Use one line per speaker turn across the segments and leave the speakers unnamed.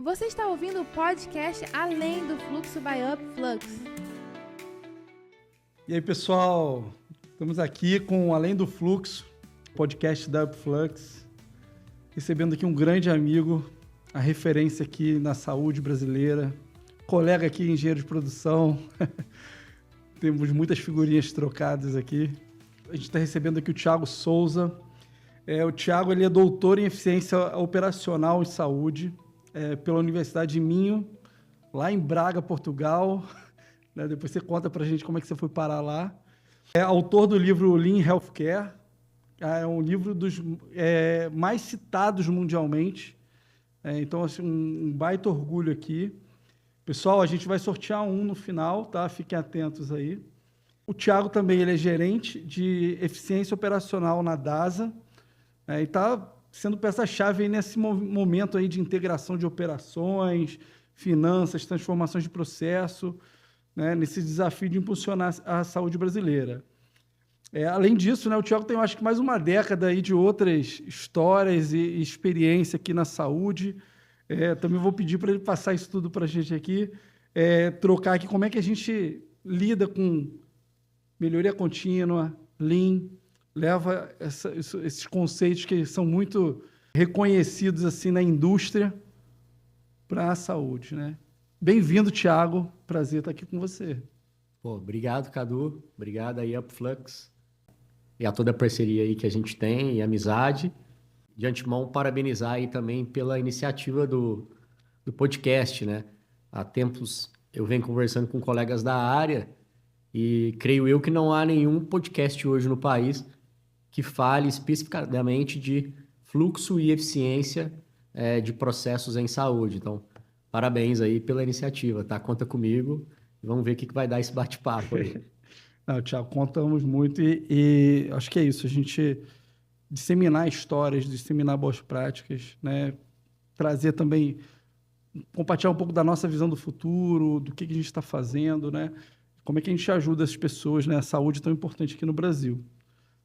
Você está ouvindo o podcast Além do Fluxo by Upflux.
E aí, pessoal, estamos aqui com Além do Fluxo, podcast da Upflux, recebendo aqui um grande amigo, a referência aqui na saúde brasileira, colega aqui, engenheiro de produção. Temos muitas figurinhas trocadas aqui. A gente está recebendo aqui o Thiago Souza. O Thiago ele é doutor em eficiência operacional em saúde pela Universidade de Minho, lá em Braga, Portugal. Depois você conta para a gente como é que você foi parar lá. É autor do livro Lean Healthcare. É um livro dos mais citados mundialmente. Então, assim, um baita orgulho aqui. Pessoal, a gente vai sortear um no final, tá? Fiquem atentos aí. O Thiago também ele é gerente de eficiência operacional na DASA, e está sendo peça-chave aí nesse momento aí de integração de operações, finanças, transformações de processo, né, nesse desafio de impulsionar a saúde brasileira. Além disso, né, o Thiago tem, eu acho que mais uma década aí de outras histórias e experiência aqui na saúde. Também vou pedir para ele passar isso tudo para a gente aqui, trocar aqui como é que a gente lida com melhoria contínua, Lean, leva esses conceitos que são muito reconhecidos assim na indústria para a saúde, né? Bem-vindo, Thiago. Prazer estar aqui com você.
Pô, obrigado, Cadu. Obrigado aí, Upflux. E a toda a parceria aí que a gente tem e amizade. De antemão, parabenizar aí também pela iniciativa do podcast, né? Há tempos eu venho conversando com colegas da área e creio eu que não há nenhum podcast hoje no país que fale especificamente de fluxo e eficiência de processos em saúde. Então, parabéns aí pela iniciativa, tá? Conta comigo e vamos ver o que vai dar esse bate-papo aí.
Não, Thiago, contamos muito e acho que é isso, a gente disseminar histórias, disseminar boas práticas, né? Trazer também, compartilhar um pouco da nossa visão do futuro, do que a gente está fazendo, né? Como é que a gente ajuda as pessoas, né? A saúde é tão importante aqui no Brasil.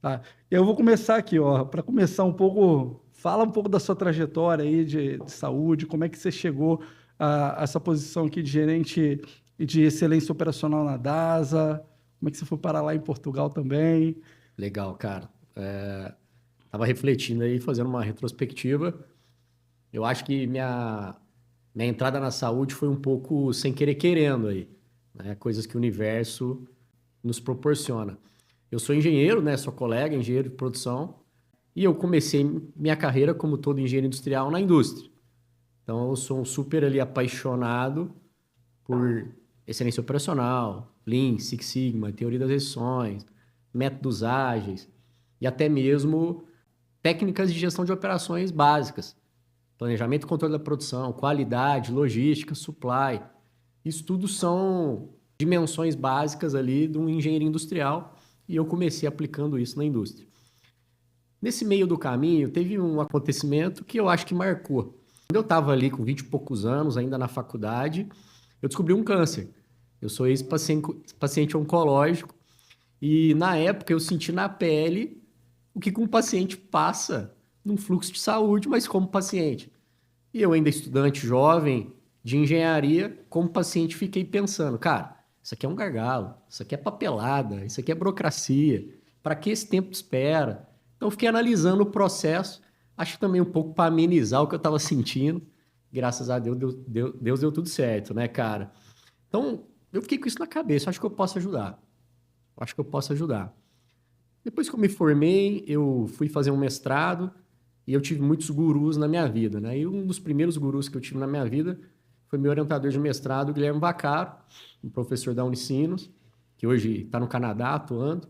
Tá? Eu vou começar aqui, ó, para começar um pouco, fala um pouco da sua trajetória aí de saúde, como é que você chegou a essa posição aqui de gerente de excelência operacional na DASA, como é que você foi parar lá em Portugal também?
Legal, cara. Tava refletindo aí, fazendo uma retrospectiva. Eu acho que minha entrada na saúde foi um pouco sem querer querendo aí, né? Coisas que o universo nos proporciona. Eu sou engenheiro, né? Sou colega, engenheiro de produção, e eu comecei minha carreira como todo engenheiro industrial na indústria. Então, eu sou um super ali apaixonado por excelência operacional, Lean, Six Sigma, teoria das decisões, métodos ágeis e até mesmo técnicas de gestão de operações básicas. Planejamento e controle da produção, qualidade, logística, supply. Isso tudo são dimensões básicas ali de um engenheiro industrial e eu comecei aplicando isso na indústria. Nesse meio do caminho, teve um acontecimento que eu acho que marcou. Quando eu estava ali com 20 e poucos anos, ainda na faculdade, eu descobri um câncer. Eu sou ex-paciente oncológico e, na época, eu senti na pele o que um paciente passa num fluxo de saúde, mas como paciente. E eu ainda estudante jovem de engenharia, como paciente, fiquei pensando, cara, isso aqui é um gargalo, isso aqui é papelada, isso aqui é burocracia, para que esse tempo de espera? Então, eu fiquei analisando o processo, acho que também um pouco para amenizar o que eu estava sentindo. Graças a Deus, Deus deu tudo certo, né, cara? Então, eu fiquei com isso na cabeça, acho que eu posso ajudar. Acho que eu posso ajudar. Depois que eu me formei, eu fui fazer um mestrado e eu tive muitos gurus na minha vida, né? E um dos primeiros gurus que eu tive na minha vida foi meu orientador de mestrado, Guilherme Vaccaro, um professor da Unicinos, que hoje está no Canadá atuando,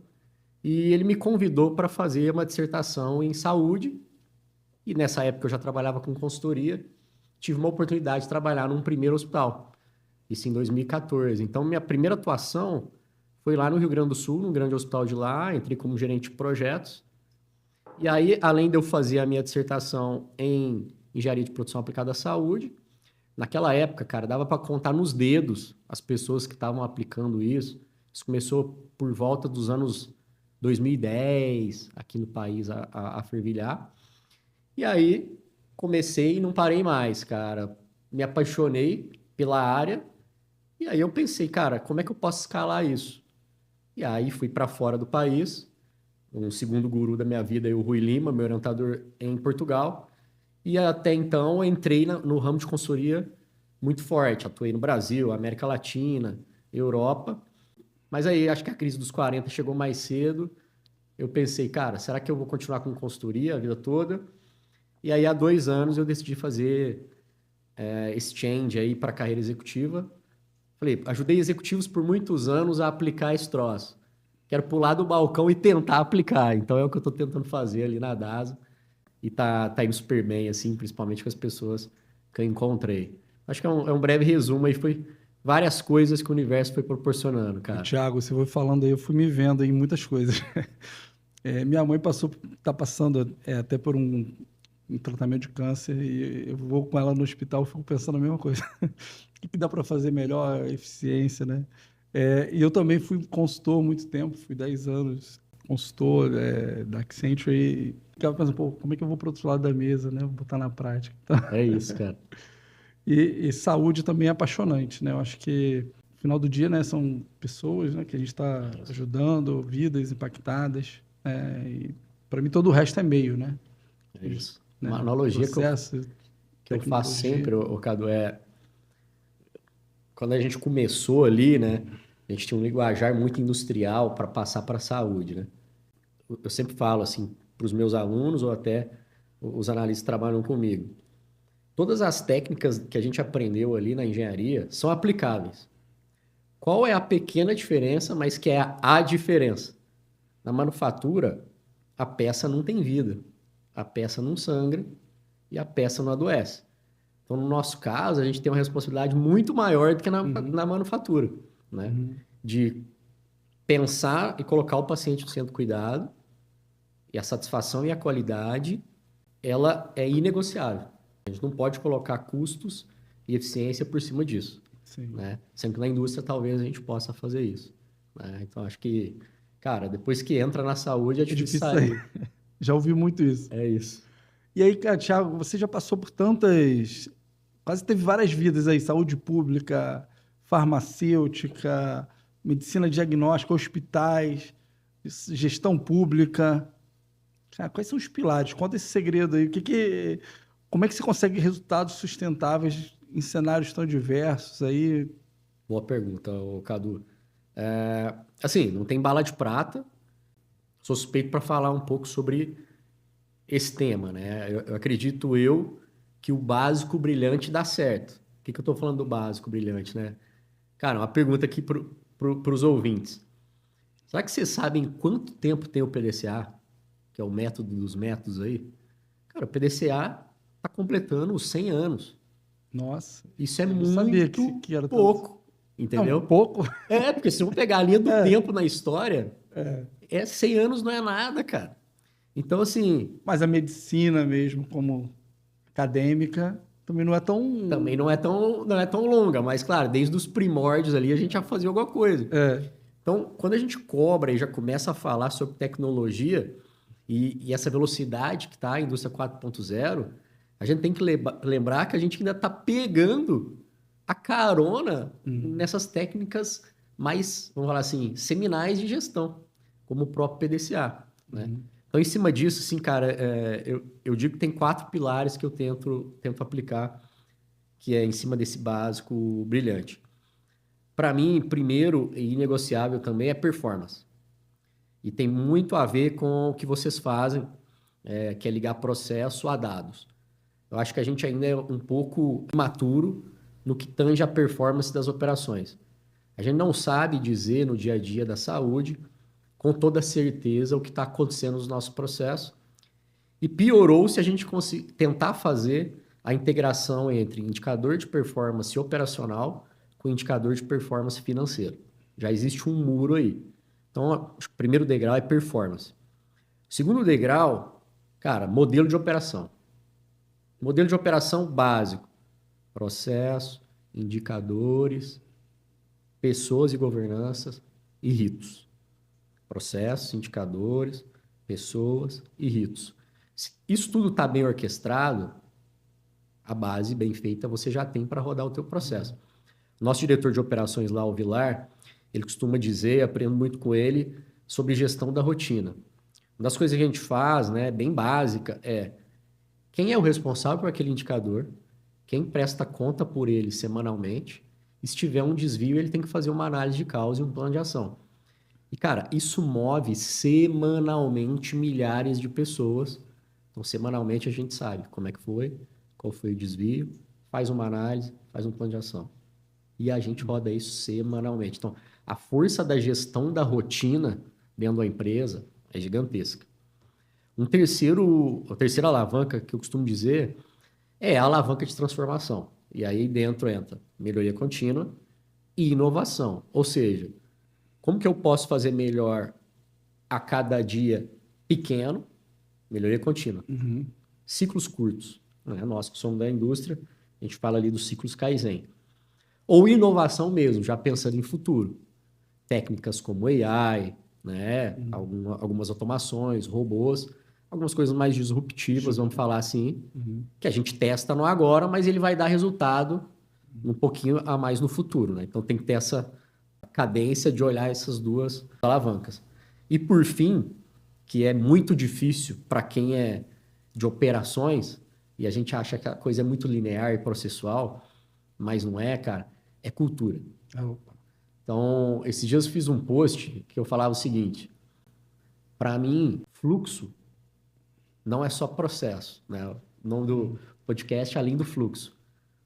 e ele me convidou para fazer uma dissertação em saúde, e nessa época eu já trabalhava com consultoria, tive uma oportunidade de trabalhar num primeiro hospital, isso em 2014. Então, minha primeira atuação foi lá no Rio Grande do Sul, num grande hospital de lá, entrei como gerente de projetos, e aí, além de eu fazer a minha dissertação em engenharia de produção aplicada à saúde, naquela época, cara, dava para contar nos dedos as pessoas que estavam aplicando isso. Isso começou por volta dos anos 2010, aqui no país, a fervilhar. E aí, comecei e não parei mais, cara. me apaixonei pela área e aí eu pensei, cara, como é que eu posso escalar isso? E aí fui para fora do país, um segundo guru da minha vida, o Rui Lima, meu orientador em Portugal, e até então eu entrei no ramo de consultoria muito forte, atuei no Brasil, América Latina, Europa, mas aí acho que a crise dos 40 chegou mais cedo, eu pensei, cara, será que eu vou continuar com consultoria a vida toda? E aí há 2 anos eu decidi fazer esse change aí para carreira executiva. Falei, ajudei executivos por muitos anos a aplicar esse troço. Quero pular do balcão e tentar aplicar. Então é o que eu estou tentando fazer ali na DASA. E tá indo super bem, assim, principalmente com as pessoas que eu encontrei. Acho que é um breve resumo aí. Foi várias coisas que o universo foi proporcionando, cara.
Thiago, você foi falando aí, eu fui me vendo em muitas coisas. Minha mãe tá passando até por um tratamento de câncer e eu vou com ela no hospital e fico pensando a mesma coisa. O que dá para fazer melhor, eficiência, né? E eu também fui consultor há muito tempo, fui 10 anos consultor da Accenture e ficava pensando, pô, como é que eu vou para o outro lado da mesa, né? Vou botar na prática.
É isso, cara.
E saúde também é apaixonante, né? Eu acho que no final do dia, né, são pessoas, né, que a gente está ajudando, vidas impactadas. E para mim todo o resto é meio, né?
É isso.
Né?
Uma analogia
Processo,
que eu faço
tecnologia.
sempre, Cadu, quando a gente começou ali, né? A gente tinha um linguajar muito industrial para passar para a saúde, né? Eu sempre falo assim para os meus alunos ou até os analistas que trabalham comigo. Todas as técnicas que a gente aprendeu ali na engenharia são aplicáveis. Qual é a pequena diferença, mas que é a diferença? Na manufatura, a peça não tem vida, a peça não sangra e a peça não adoece. Então, no nosso caso, a gente tem uma responsabilidade muito maior do que na manufatura, né? De pensar e colocar o paciente no centro do cuidado e a satisfação e a qualidade, ela é inegociável. A gente não pode colocar custos e eficiência por cima disso,
Sim.
né? Sendo que na indústria talvez a gente possa fazer isso, né? Então, acho que, cara, depois que entra na saúde é difícil sair.
Já ouvi muito isso.
É isso.
E aí, cara, Thiago, você já passou por tantas... Quase teve várias vidas aí, saúde pública, farmacêutica, medicina diagnóstica, hospitais, gestão pública. Cara, quais são os pilares? Conta esse segredo aí. Como é que você consegue resultados sustentáveis em cenários tão diversos aí?
Boa pergunta, Cadu. Assim, não tem bala de prata. Sou suspeito para falar um pouco sobre esse tema, né? Eu acredito que o básico brilhante dá certo. O que eu estou falando do básico brilhante, né? Cara, uma pergunta aqui para os ouvintes. Será que vocês sabem quanto tempo tem o PDCA, que é o método dos métodos aí? Cara, o PDCA está completando os 100 anos.
Nossa.
Isso é
eu não
muito
sabia que era
pouco, entendeu?
Não, pouco?
Porque se eu pegar a linha do tempo na história, 100 anos não é nada, cara. Então, assim...
Mas a medicina mesmo, como acadêmica, também não é tão...
Também não é tão longa, mas, claro, desde os primórdios ali a gente já fazia alguma coisa. Então, quando a gente cobra e já começa a falar sobre tecnologia e essa velocidade que está a indústria 4.0, a gente tem que lembrar que a gente ainda está pegando a carona nessas técnicas mais, vamos falar assim, seminais de gestão, como o próprio PDCA, né? Então, em cima disso, assim, cara, eu digo que tem 4 pilares que eu tento aplicar, que é em cima desse básico brilhante. Para mim, primeiro e inegociável também é performance. E tem muito a ver com o que vocês fazem, que é ligar processo a dados. Eu acho que a gente ainda é um pouco imaturo no que tange a performance das operações. A gente não sabe dizer no dia a dia da saúde com toda certeza o que está acontecendo nos nossos processos. E piorou se a gente tentar fazer a integração entre indicador de performance operacional com indicador de performance financeira. Já existe um muro aí. Então, acho que o primeiro degrau é performance. O segundo degrau, cara, modelo de operação. Modelo de operação básico. Processo, indicadores, pessoas e governanças e ritos. Processos, indicadores, pessoas e ritos. Se isso tudo está bem orquestrado, a base bem feita você já tem para rodar o teu processo. Nosso diretor de operações lá, o Vilar, ele costuma dizer, aprendo muito com ele, sobre gestão da rotina. Uma das coisas que a gente faz, né, bem básica, é quem é o responsável por aquele indicador, quem presta conta por ele semanalmente, e se tiver um desvio, ele tem que fazer uma análise de causa e um plano de ação. E, cara, isso move semanalmente milhares de pessoas. Então, semanalmente a gente sabe como é que foi, qual foi o desvio, faz uma análise, faz um plano de ação. E a gente roda isso semanalmente. Então, a força da gestão da rotina dentro da empresa é gigantesca. A terceira alavanca que eu costumo dizer é a alavanca de transformação. E aí dentro entra melhoria contínua e inovação. Ou seja, como que eu posso fazer melhor a cada dia pequeno? Melhoria contínua. Ciclos curtos. Né? Nós que somos da indústria, a gente fala ali dos ciclos Kaizen. Ou inovação mesmo, já pensando em futuro. Técnicas como AI, né? Algumas automações, robôs, algumas coisas mais disruptivas, vamos falar assim, que a gente testa no agora, mas ele vai dar resultado um pouquinho a mais no futuro. Né? Então tem que ter essa cadência de olhar essas duas alavancas. E por fim, que é muito difícil para quem é de operações, e a gente acha que a coisa é muito linear e processual, mas não é, cara, é cultura. Então, esses dias eu fiz um post que eu falava o seguinte, para mim, fluxo não é só processo, né? O nome do podcast é Além do Fluxo.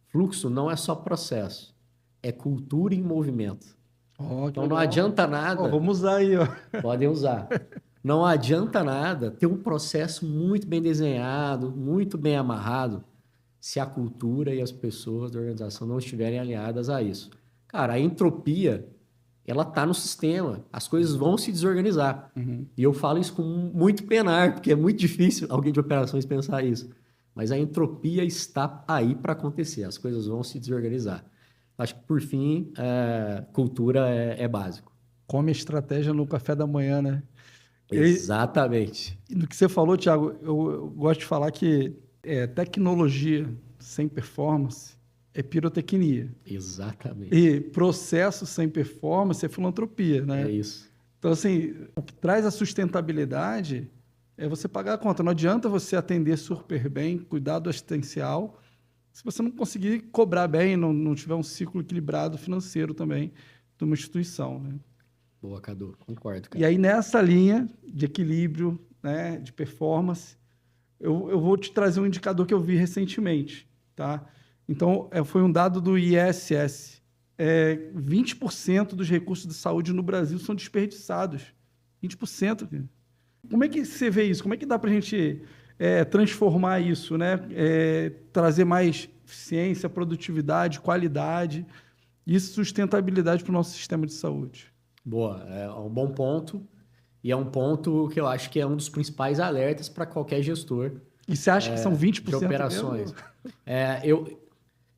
Fluxo não é só processo, é cultura em movimento. Então não adianta nada...
vamos usar aí, ó.
Podem usar. Não adianta nada ter um processo muito bem desenhado, muito bem amarrado, se a cultura e as pessoas da organização não estiverem alinhadas a isso. Cara, a entropia, ela tá no sistema. As coisas vão se desorganizar. E eu falo isso com muito penar, porque é muito difícil alguém de operações pensar isso. Mas a entropia está aí para acontecer. As coisas vão se desorganizar. Acho que, por fim, cultura é básico.
Come estratégia no café da manhã, né?
Exatamente.
E no que você falou, Thiago, eu gosto de falar que tecnologia sem performance é pirotecnia.
Exatamente.
E processo sem performance é filantropia, né?
É isso.
Então, assim, o que traz a sustentabilidade é você pagar a conta. Não adianta você atender super bem, cuidado assistencial, se você não conseguir cobrar bem, não tiver um ciclo equilibrado financeiro também de uma instituição, né?
Boa, Cadu. Concordo, cara.
E aí, nessa linha de equilíbrio, né, de performance, eu vou te trazer um indicador que eu vi recentemente, tá? Então, foi um dado do ISS. 20% dos recursos de saúde no Brasil são desperdiçados. 20%. Cara. Como é que você vê isso? Como é que dá para a gente transformar isso, né? Trazer mais eficiência, produtividade, qualidade e sustentabilidade para o nosso sistema de saúde?
Boa, é um bom ponto. E é um ponto que eu acho que é um dos principais alertas para qualquer gestor.
E você acha que são 20%
de operações?
Mesmo?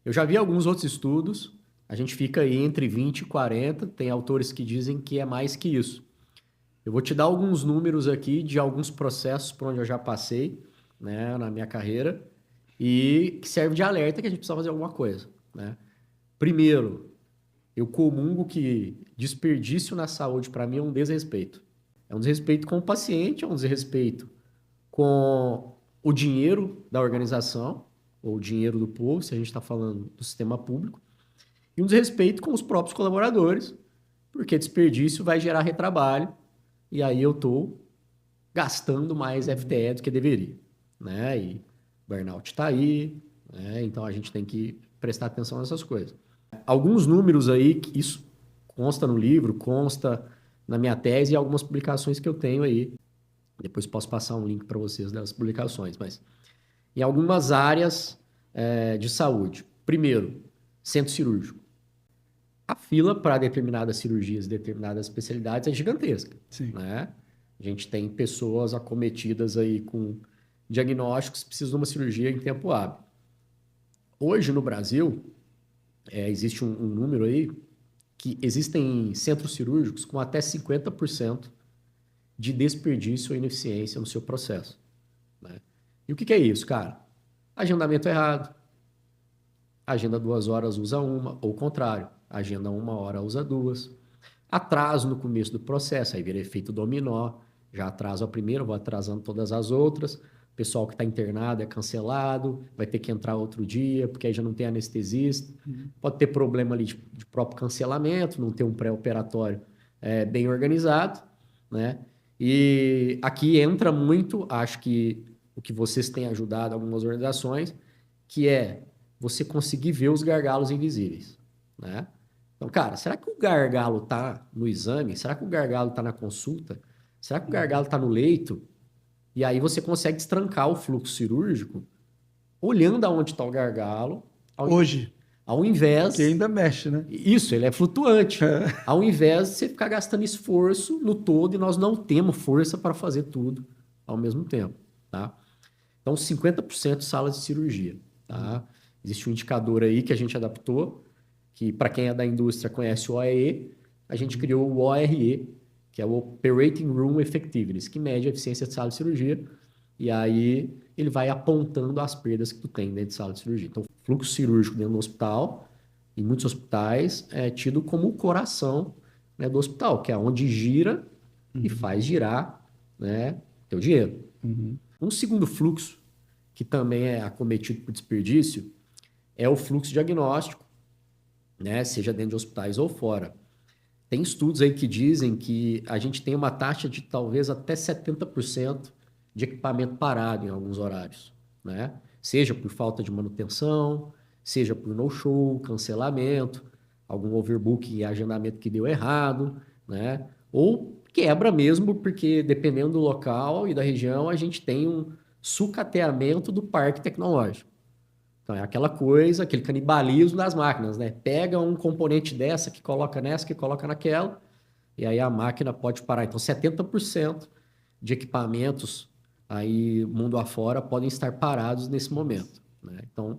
Eu já vi alguns outros estudos. A gente fica aí entre 20 e 40. Tem autores que dizem que é mais que isso. Eu vou te dar alguns números aqui de alguns processos por onde eu já passei, né, na minha carreira e que serve de alerta que a gente precisa fazer alguma coisa, né? Primeiro, eu comungo que desperdício na saúde para mim é um desrespeito. É um desrespeito com o paciente, é um desrespeito com o dinheiro da organização ou o dinheiro do povo, se a gente está falando do sistema público, e um desrespeito com os próprios colaboradores, porque desperdício vai gerar retrabalho e aí eu estou gastando mais FTE do que deveria, né? E burnout está aí, né? Então a gente tem que prestar atenção nessas coisas. Alguns números aí, que isso consta no livro, consta na minha tese e algumas publicações que eu tenho aí. Depois posso passar um link para vocês das publicações, mas em algumas áreas de saúde. Primeiro, centro cirúrgico. A fila para determinadas cirurgias, determinadas especialidades é gigantesca.
Sim.
Né? A gente tem pessoas acometidas aí com diagnósticos que precisam de uma cirurgia em tempo hábil. Hoje, no Brasil, existe um número aí que existem centros cirúrgicos com até 50% de desperdício ou ineficiência no seu processo. Né? E o que é isso, cara? Agendamento errado, agenda 2 horas, usa uma, ou o contrário, agenda 1 hora, usa 2. Atraso no começo do processo, aí vira efeito dominó, já atraso a primeira, vou atrasando todas as outras, o pessoal que está internado é cancelado, vai ter que entrar outro dia, porque aí já não tem anestesista, pode ter problema ali de próprio cancelamento, não ter um pré-operatório bem organizado, né? E aqui entra muito, acho que o que vocês têm ajudado algumas organizações, que é você conseguir ver os gargalos invisíveis, né? Então, cara, será que o gargalo está no exame? Será que o gargalo está na consulta? Será que o gargalo está no leito? E aí você consegue destrancar o fluxo cirúrgico olhando aonde está o gargalo.
Hoje,
Ao invés...
que ainda mexe, né?
Isso, ele é flutuante. Ao invés de você ficar gastando esforço no todo, e nós não temos força para fazer tudo ao mesmo tempo, tá? Então, 50% de salas de cirurgia, tá? Existe um indicador aí que a gente adaptou, que para quem é da indústria conhece o OEE, a gente criou o ORE, que é o Operating Room Effectiveness, que mede a eficiência de sala de cirurgia, e aí ele vai apontando as perdas que tu tem dentro de sala de cirurgia. Então, fluxo cirúrgico dentro do hospital, em muitos hospitais, é tido como o coração, né, do hospital, que é onde gira e faz girar, né, teu dinheiro. Um segundo fluxo, que também é acometido por desperdício, é o fluxo diagnóstico, né, seja dentro de hospitais ou fora. Tem estudos aí que dizem que a gente tem uma taxa de talvez até 70% de equipamento parado em alguns horários, né? Seja por falta de manutenção, seja por no-show, cancelamento, algum overbooking e agendamento que deu errado, né? Ou quebra mesmo, porque dependendo do local e da região, a gente tem um sucateamento do parque tecnológico. Então é aquela coisa, aquele canibalismo das máquinas, né? Pega um componente dessa que coloca nessa, que coloca naquela, e aí a máquina pode parar. Então 70% de equipamentos aí mundo afora podem estar parados nesse momento, né? Então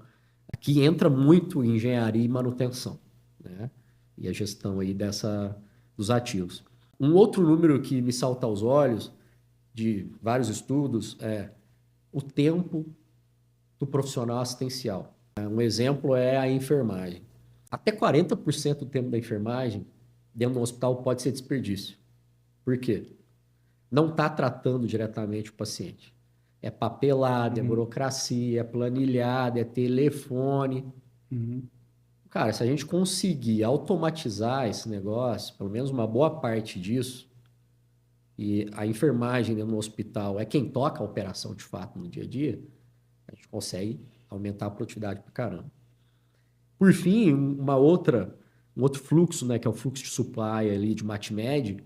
aqui entra muito engenharia e manutenção, né? E a gestão aí dos ativos. Um outro número que me salta aos olhos de vários estudos é o tempo do profissional assistencial. Um exemplo é a enfermagem. Até 40% do tempo da enfermagem dentro do hospital pode ser desperdício. Por quê? Não está tratando diretamente o paciente. É papelada, é burocracia, é planilhada, é telefone. Cara, se a gente conseguir automatizar esse negócio, pelo menos uma boa parte disso, e a enfermagem dentro do hospital é quem toca a operação de fato no dia a dia, a gente consegue aumentar a produtividade pra caramba. Por fim, um outro fluxo, né, que é o fluxo de supply ali de MatMed,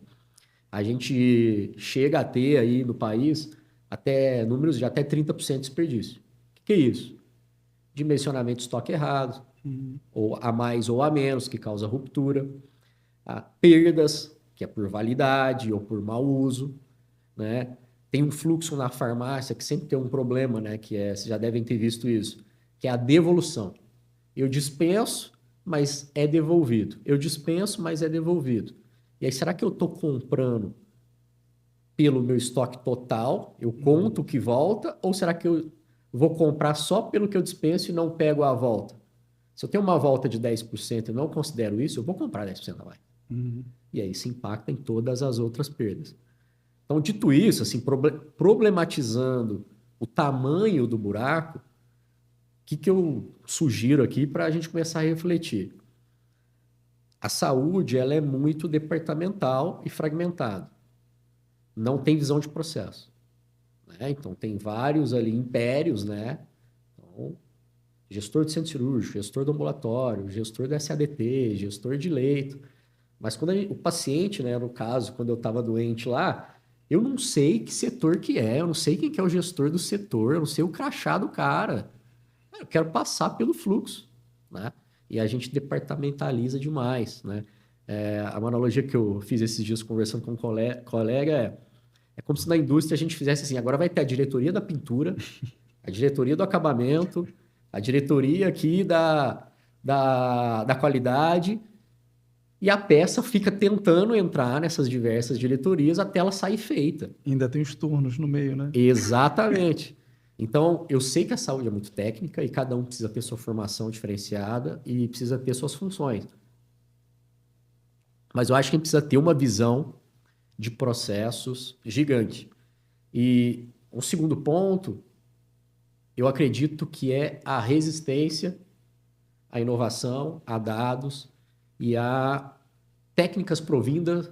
a gente chega a ter aí no país até números de até 30% de desperdício. O que é isso? Dimensionamento de estoque errado, ou a mais ou a menos, que causa ruptura, perdas, que é por validade ou por mau uso, né? Tem um fluxo na farmácia que sempre tem um problema, né? Que vocês já devem ter visto isso, que é a devolução. Eu dispenso, mas é devolvido. Eu dispenso, mas é devolvido. E aí, será que eu estou comprando pelo meu estoque total? Eu conto o que volta? Ou será que eu vou comprar só pelo que eu dispenso e não pego a volta? Se eu tenho uma volta de 10% e não considero isso, eu vou comprar 10% a mais. E aí isso impacta em todas as outras perdas. Então, dito isso, assim, problematizando o tamanho do buraco, o que eu sugiro aqui para a gente começar a refletir? A saúde, ela é muito departamental e fragmentada. Não tem visão de processo, né? Então, tem vários ali impérios, né? Então, gestor de centro cirúrgico, gestor do ambulatório, gestor da SADT, gestor de leito. Mas quando o paciente, né, no caso, quando eu estava doente lá, eu não sei que setor que é, eu não sei quem que é o gestor do setor, eu não sei o crachá do cara. Eu quero passar pelo fluxo, né? E a gente departamentaliza demais, né? A analogia que eu fiz esses dias conversando com um colega é como se na indústria a gente fizesse assim, agora vai ter a diretoria da pintura, a diretoria do acabamento, a diretoria aqui da qualidade, e a peça fica tentando entrar nessas diversas diretorias até ela sair feita.
Ainda tem os turnos no meio, né?
Exatamente. Então, eu sei que a saúde é muito técnica e cada um precisa ter sua formação diferenciada e precisa ter suas funções. Mas eu acho que a gente precisa ter uma visão de processos gigante. E um segundo ponto, eu acredito que é a resistência à inovação, a dados e a técnicas provindas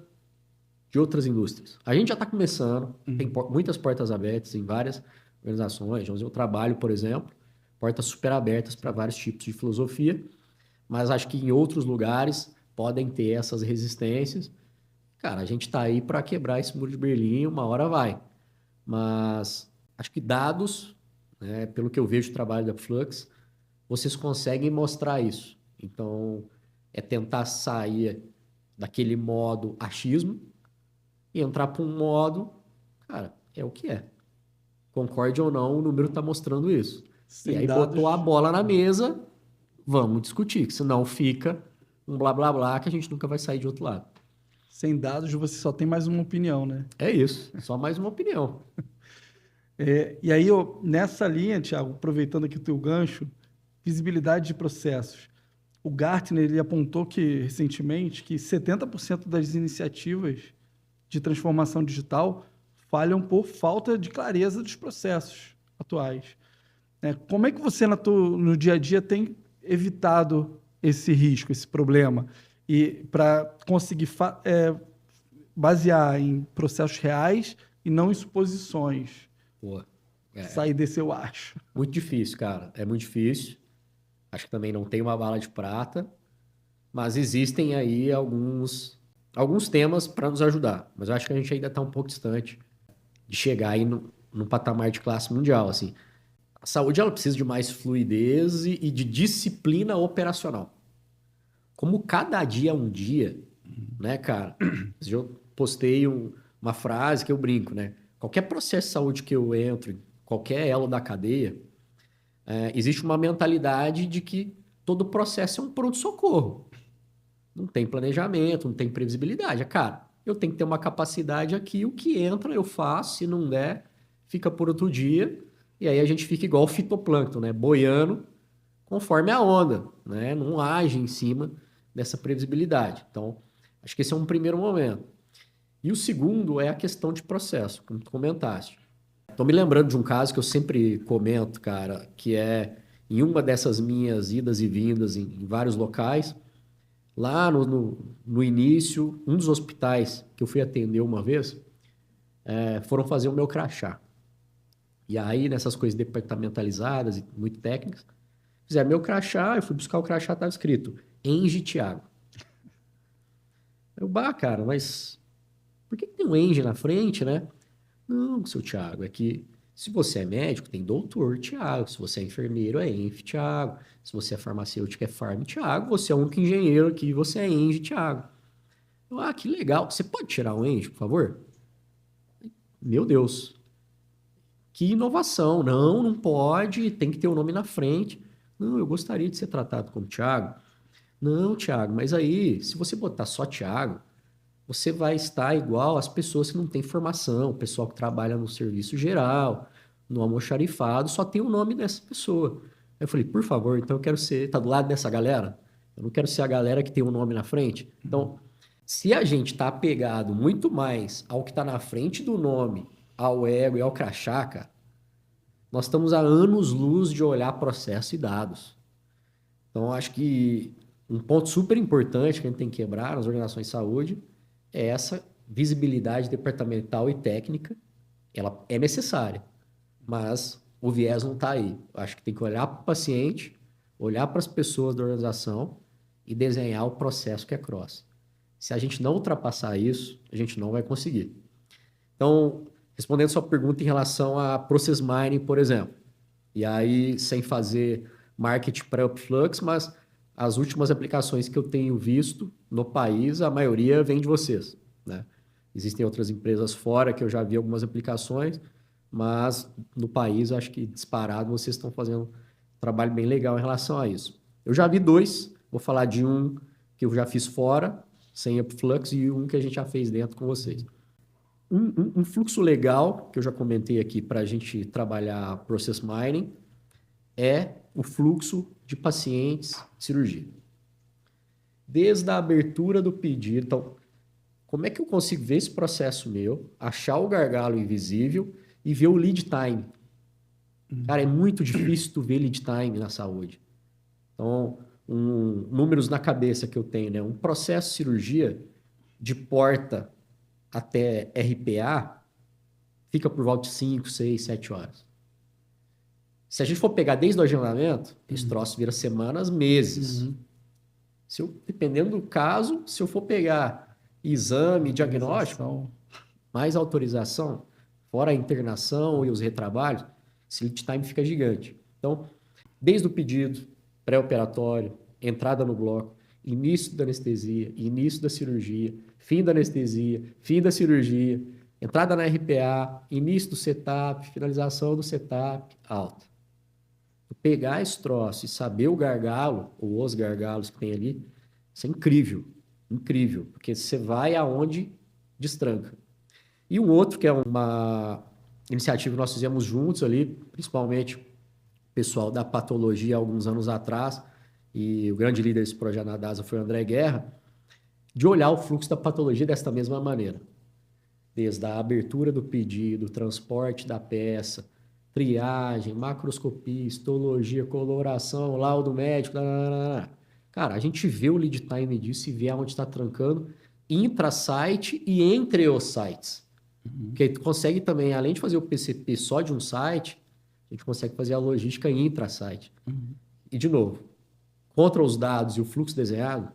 de outras indústrias. A gente já está começando, tem muitas portas abertas em várias organizações. Eu trabalho, por exemplo, portas super abertas para vários tipos de filosofia, mas acho que em outros lugares podem ter essas resistências. Cara, a gente está aí para quebrar esse muro de Berlim, uma hora vai. Mas acho que dados, né, pelo que eu vejo do trabalho da Flux, vocês conseguem mostrar isso. Então, é tentar sair daquele modo achismo e entrar para um modo, cara, é o que é. Concorde ou não, o número está mostrando isso.
Sem
e aí
dados...
botou a bola na mesa, vamos discutir, que senão fica um blá blá blá que a gente nunca vai sair de outro lado.
Sem dados, você só tem mais uma opinião, né?
É isso, só mais uma opinião.
E aí, nessa linha, Thiago, aproveitando aqui o teu gancho, visibilidade de processos. O Gartner ele apontou recentemente que 70% das iniciativas de transformação digital falham por falta de clareza dos processos atuais. Como é que você, no dia a dia, tem evitado esse risco, esse problema? E para conseguir basear em processos reais e não em suposições.
Pô,
Sair desse eu acho.
Muito difícil, cara. É muito difícil. Acho que também não tem uma bala de prata, mas existem aí alguns temas para nos ajudar. Mas eu acho que a gente ainda está um pouco distante de chegar aí num patamar de classe mundial, assim. A saúde, ela precisa de mais fluidez e de disciplina operacional. Como cada dia é um dia, né, cara? Eu postei uma frase que eu brinco, né? Qualquer processo de saúde que eu entro, qualquer elo da cadeia, existe uma mentalidade de que todo processo é um pronto-socorro. Não tem planejamento, não tem previsibilidade. Cara, eu tenho que ter uma capacidade aqui, o que entra eu faço, se não der, fica por outro dia, e aí a gente fica igual o fitoplâncton, né? Boiando conforme a onda, né? Não age em cima dessa previsibilidade. Então, acho que esse é um primeiro momento. E o segundo é a questão de processo, como tu comentaste. Estou me lembrando de um caso que eu sempre comento, cara, que é em uma dessas minhas idas e vindas em vários locais, lá no início, um dos hospitais que eu fui atender uma vez, foram fazer o meu crachá. E aí, nessas coisas departamentalizadas e muito técnicas, fizeram meu crachá, eu fui buscar o crachá, estava escrito Enge Thiago. Cara, mas por que tem um Enge na frente, né? Não, seu Thiago, é que se você é médico, tem doutor Thiago. Se você é enfermeiro, é Enf Thiago. Se você é farmacêutico, é Farm Thiago. Você é o único engenheiro aqui, você é Enge Thiago. Que legal. Você pode tirar o Enge, por favor? Meu Deus. Que inovação. Não pode. Tem que ter o nome na frente. Não, eu gostaria de ser tratado como Thiago. Não, Thiago, mas aí, se você botar só Thiago, você vai estar igual às pessoas que não têm formação, o pessoal que trabalha no serviço geral, no almoxarifado, só tem o nome dessa pessoa. Aí eu falei, por favor, então eu quero tá do lado dessa galera? Eu não quero ser a galera que tem o nome na frente. Então, se a gente está apegado muito mais ao que está na frente do nome, ao ego e ao crachá, cara, nós estamos há anos-luz de olhar processo e dados. Então, acho que um ponto super importante que a gente tem que quebrar nas organizações de saúde é essa visibilidade departamental e técnica. Ela é necessária, mas o viés não está aí. Acho que tem que olhar para o paciente, olhar para as pessoas da organização e desenhar o processo que é cross. Se a gente não ultrapassar isso, a gente não vai conseguir. Então, respondendo sua pergunta em relação a Process Mining, por exemplo, e aí sem fazer marketing para Upflux, mas as últimas aplicações que eu tenho visto no país, a maioria vem de vocês, né? Existem outras empresas fora que eu já vi algumas aplicações, mas no país acho que disparado vocês estão fazendo um trabalho bem legal em relação a isso. Eu já vi 2, vou falar de um que eu já fiz fora, sem Upflux, e um que a gente já fez dentro com vocês. Um fluxo legal, que eu já comentei aqui para a gente trabalhar Process Mining, é o fluxo de pacientes de cirurgia. Desde a abertura do pedido. Então, como é que eu consigo ver esse processo meu, achar o gargalo invisível e ver o lead time? Cara, é muito difícil tu ver lead time na saúde. Então, números na cabeça que eu tenho, né? Um processo de cirurgia de porta até RPA fica por volta de 5, 6, 7 horas. Se a gente for pegar desde o agendamento, esse troço vira semanas, meses. Dependendo do caso, se eu for pegar exame, diagnóstico, mais autorização, fora a internação e os retrabalhos, esse lead time fica gigante. Então, desde o pedido, pré-operatório, entrada no bloco, início da anestesia, início da cirurgia, fim da anestesia, fim da cirurgia, entrada na RPA, início do setup, finalização do setup, alta. Pegar esse troço e saber o gargalo, ou os gargalos que tem ali, isso é incrível, incrível, porque você vai aonde destranca. E um outro, que é uma iniciativa que nós fizemos juntos ali, principalmente o pessoal da patologia alguns anos atrás, e o grande líder desse projeto na DASA foi o André Guerra, de olhar o fluxo da patologia desta mesma maneira. Desde a abertura do pedido, transporte da peça, triagem, macroscopia, histologia, coloração, laudo médico, Cara, a gente vê o lead time disso e vê aonde está trancando intra-site e entre os sites. Porque tu consegue também, além de fazer o PCP só de um site, a gente consegue fazer a logística intra-site. E, de novo, contra os dados e o fluxo desenhado,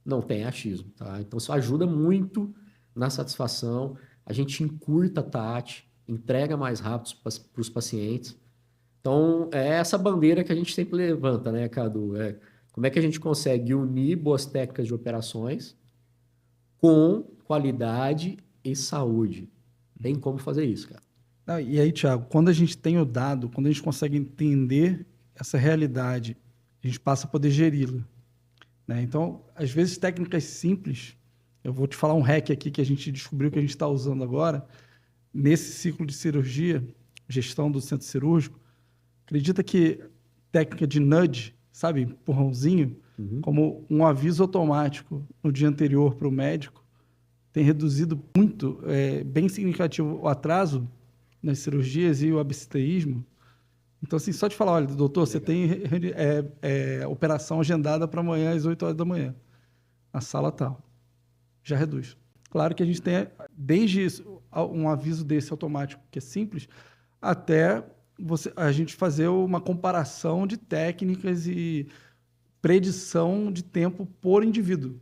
não tem achismo, tá? Então, isso ajuda muito na satisfação. A gente encurta a TAT, entrega mais rápido para os pacientes. Então, é essa bandeira que a gente sempre levanta, né, Cadu? Como é que a gente consegue unir boas técnicas de operações com qualidade e saúde? Tem como fazer isso, cara.
E aí, Thiago, quando a gente tem o dado, quando a gente consegue entender essa realidade, a gente passa a poder geri-la, né? Então, às vezes, técnicas simples, eu vou te falar um hack aqui que a gente descobriu que a gente está usando agora, nesse ciclo de cirurgia, gestão do centro cirúrgico. Acredita que técnica de nudge, sabe, empurrãozinho, como um aviso automático no dia anterior para o médico, tem reduzido muito, bem significativo, o atraso nas cirurgias e o absenteísmo. Então, assim, só te falar, olha, doutor, você tem operação agendada para amanhã às 8 horas da manhã, na sala tal. Já reduz. Claro que a gente tem, desde um aviso desse automático, que é simples, até a gente fazer uma comparação de técnicas e predição de tempo por indivíduo,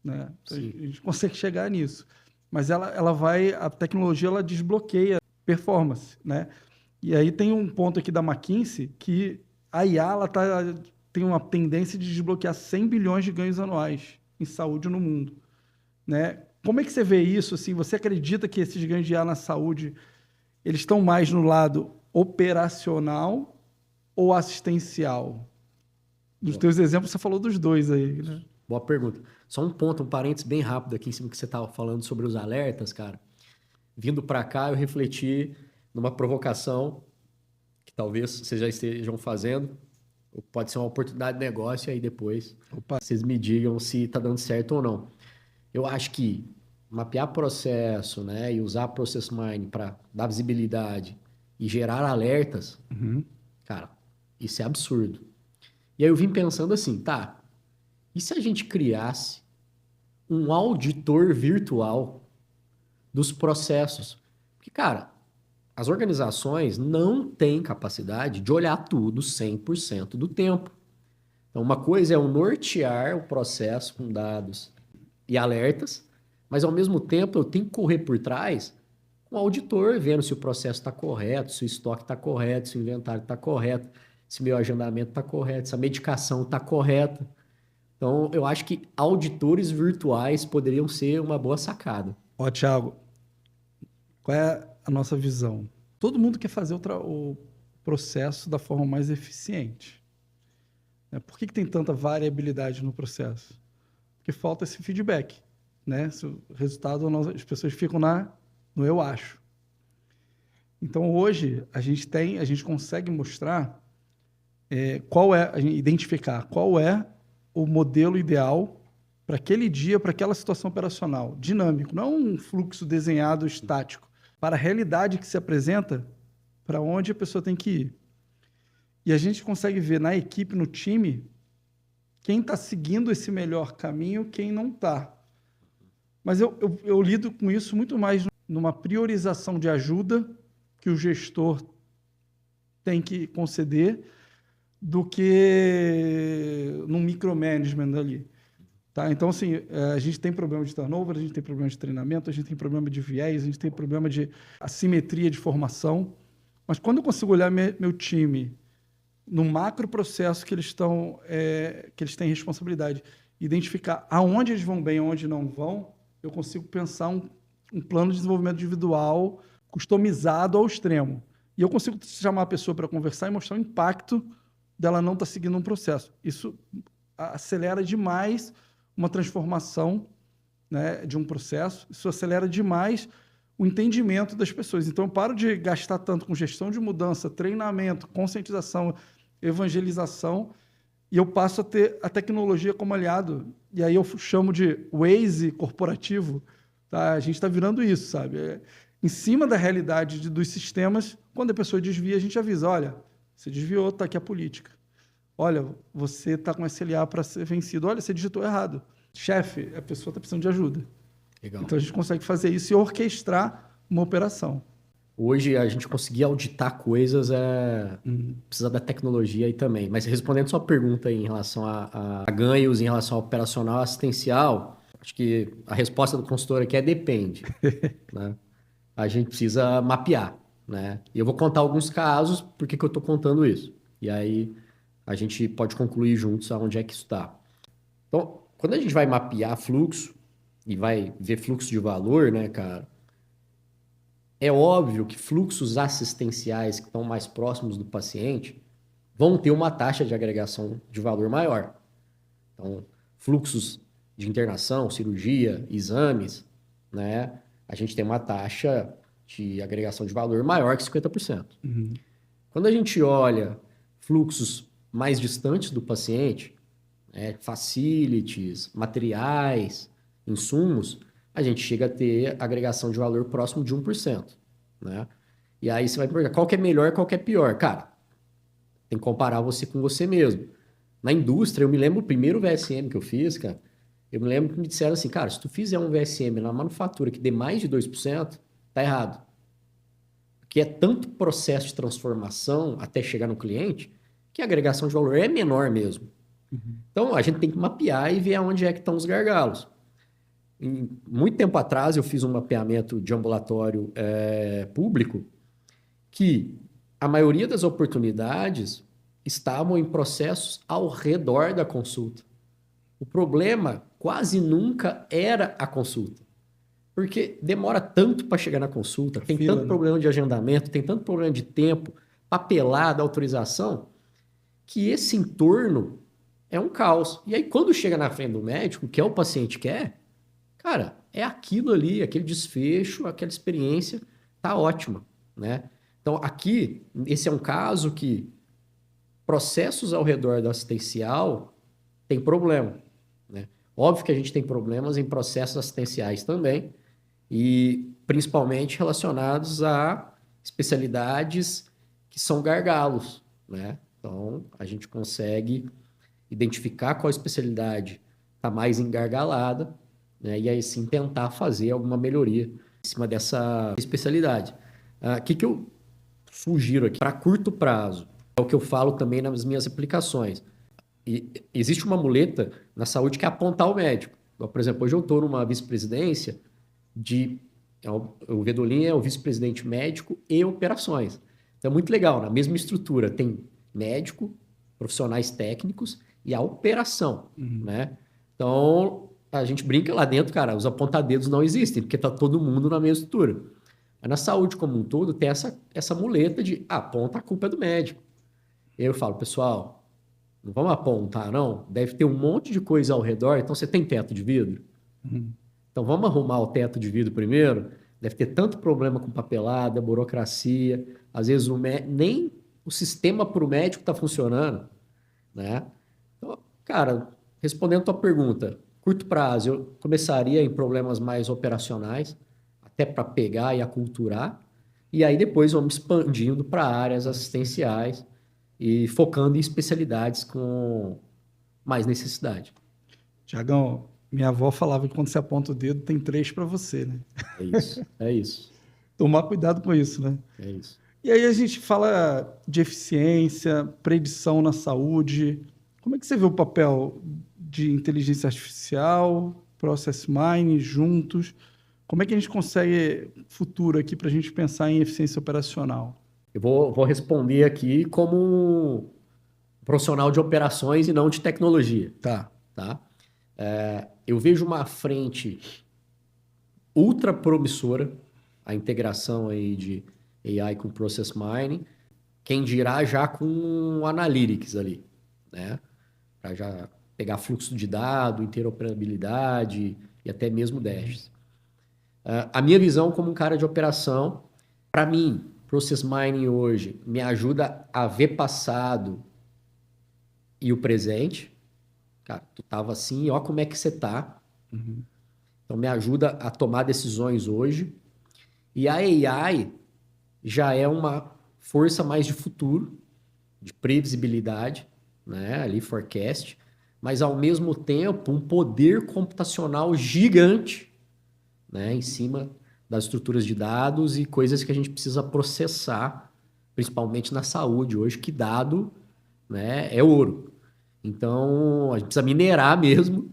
né? A gente consegue chegar nisso. Mas a tecnologia ela desbloqueia performance, né? E aí tem um ponto aqui da McKinsey que a IA tem uma tendência de desbloquear 100 bilhões de ganhos anuais em saúde no mundo, né? Como é que você vê isso? Assim, você acredita que esses ganhos de IA na saúde eles estão mais no lado operacional ou assistencial? Nos teus exemplos, você falou dos dois aí, né?
Boa pergunta. Só um ponto, um parênteses bem rápido aqui em cima que você estava falando sobre os alertas, cara. Vindo para cá, eu refleti numa provocação que talvez vocês já estejam fazendo, ou pode ser uma oportunidade de negócio, e aí depois vocês me digam se está dando certo ou não. Eu acho que mapear processo, né, e usar Process Mining para dar visibilidade e gerar alertas, cara, isso é absurdo. E aí eu vim pensando assim, tá, e se a gente criasse um auditor virtual dos processos? Porque, cara, as organizações não têm capacidade de olhar tudo 100% do tempo. Então, uma coisa é o nortear o processo com dados e alertas, mas, ao mesmo tempo, eu tenho que correr por trás com o auditor, vendo se o processo está correto, se o estoque está correto, se o inventário está correto, se o meu agendamento está correto, se a medicação está correta. Então, eu acho que auditores virtuais poderiam ser uma boa sacada.
Ó, Thiago, qual é a nossa visão? Todo mundo quer fazer o processo da forma mais eficiente. Por que tem tanta variabilidade no processo? Porque falta esse feedback, né? Se o resultado, as pessoas ficam na no eu acho. Então, hoje, a gente consegue mostrar identificar qual é o modelo ideal para aquele dia, para aquela situação operacional, dinâmico, não um fluxo desenhado estático, para a realidade que se apresenta, para onde a pessoa tem que ir. E a gente consegue ver na equipe, no time, quem está seguindo esse melhor caminho, quem não está. Mas eu lido com isso muito mais numa priorização de ajuda que o gestor tem que conceder do que no micromanagement ali. Tá? Então, assim, a gente tem problema de turnover, a gente tem problema de treinamento, a gente tem problema de viés, a gente tem problema de assimetria de formação. Mas quando eu consigo olhar meu time no macro processo que eles têm responsabilidade, identificar aonde eles vão bem e aonde não vão, eu consigo pensar um plano de desenvolvimento individual customizado ao extremo. E eu consigo chamar a pessoa para conversar e mostrar o impacto dela não estar seguindo um processo. Isso acelera demais uma transformação, né, de um processo, isso acelera demais o entendimento das pessoas. Então, eu paro de gastar tanto com gestão de mudança, treinamento, conscientização, evangelização, e eu passo a ter a tecnologia como aliado. E aí eu chamo de Waze corporativo. Tá? A gente está virando isso, sabe? Em cima da realidade dos sistemas, quando a pessoa desvia, a gente avisa, olha, você desviou, está aqui a política. Olha, você está com SLA para ser vencido. Olha, você digitou errado. Chefe, a pessoa está precisando de ajuda.
Legal.
Então, a gente consegue fazer isso e orquestrar uma operação.
Hoje, a gente conseguir auditar coisas precisa da tecnologia aí também. Mas respondendo sua pergunta aí em relação a ganhos, em relação ao operacional assistencial, acho que a resposta do consultor aqui é depende. Né? A gente precisa mapear. Né? E eu vou contar alguns casos, por que eu estou contando isso. E aí a gente pode concluir juntos aonde é que isso está. Então, quando a gente vai mapear fluxo e vai ver fluxo de valor, né, cara, é óbvio que fluxos assistenciais que estão mais próximos do paciente vão ter uma taxa de agregação de valor maior. Então, fluxos de internação, cirurgia, exames, né, a gente tem uma taxa de agregação de valor maior que 50%.
Uhum.
Quando a gente olha fluxos mais distantes do paciente, facilities, materiais, insumos, a gente chega a ter agregação de valor próximo de 1%. Né? E aí você vai me perguntar, qual que é melhor, qual que é pior? Cara, tem que comparar você com você mesmo. Na indústria, eu me lembro o primeiro VSM que eu fiz, cara, eu me lembro que me disseram assim, cara, se tu fizer um VSM na manufatura que dê mais de 2%, tá errado. Porque é tanto processo de transformação até chegar no cliente que a agregação de valor é menor mesmo. Uhum. Então, a gente tem que mapear e ver onde é que estão os gargalos. Muito tempo atrás, eu fiz um mapeamento de ambulatório público que a maioria das oportunidades estavam em processos ao redor da consulta. O problema quase nunca era a consulta. Porque demora tanto para chegar na consulta, tem tanto problema de agendamento, tem tanto problema de tempo, papelada, autorização, que esse entorno é um caos. E aí, quando chega na frente do médico, que é o paciente quer, cara, é aquilo ali, aquele desfecho, aquela experiência, tá ótima, né? Então, aqui, esse é um caso que processos ao redor do assistencial tem problema, né? Óbvio que a gente tem problemas em processos assistenciais também, e principalmente relacionados a especialidades que são gargalos, né? Então, a gente consegue identificar qual especialidade está mais engargalada, né? E aí sim tentar fazer alguma melhoria em cima dessa especialidade. O que eu sugiro aqui? Para curto prazo, é o que eu falo também nas minhas aplicações. E existe uma muleta na saúde que é apontar o médico. Então, por exemplo, hoje eu estou numa vice-presidência o Vedolin é o vice-presidente médico e operações. Então é muito legal, na mesma estrutura tem médico, profissionais técnicos e a operação, né? Então a gente brinca lá dentro, cara, os apontadedos não existem, porque tá todo mundo na mesma estrutura. Mas na saúde como um todo tem essa muleta de aponta, a culpa é do médico. E aí eu falo, pessoal, não vamos apontar não, deve ter um monte de coisa ao redor, então você tem teto de vidro? Então, vamos arrumar o teto de vidro primeiro, deve ter tanto problema com papelada, burocracia, às vezes nem o sistema para o médico está funcionando, né? Então, cara, respondendo a tua pergunta, curto prazo, eu começaria em problemas mais operacionais, até para pegar e aculturar, e aí depois vamos expandindo para áreas assistenciais e focando em especialidades com mais necessidade.
Tiagão, minha avó falava que quando você aponta o dedo, tem 3 para você, né?
É isso, é isso,
Tomar cuidado com isso, né?
é isso.
E aí a gente fala de eficiência, predição na saúde. Como é que você vê o papel de inteligência artificial, process mining juntos? Como é que a gente consegue futuro aqui para a gente pensar em eficiência operacional?
Eu vou responder aqui como um profissional de operações e não de tecnologia,
Tá.
tá? Eu vejo uma frente ultra promissora, a integração aí de AI com Process Mining, quem dirá já com Analytics ali, né? Para já pegar fluxo de dado, interoperabilidade e até mesmo dashes. A minha visão como um cara de operação, para mim, Process Mining hoje me ajuda a ver passado e o presente. Cara, tu tava assim, ó como é que você tá. Então me ajuda a tomar decisões hoje. E a AI já é uma força mais de futuro, de previsibilidade, né? Ali forecast, mas ao mesmo tempo um poder computacional gigante, né? Em cima das estruturas de dados e coisas que a gente precisa processar, principalmente na saúde hoje, que dado, né, é ouro. Então, a gente precisa minerar mesmo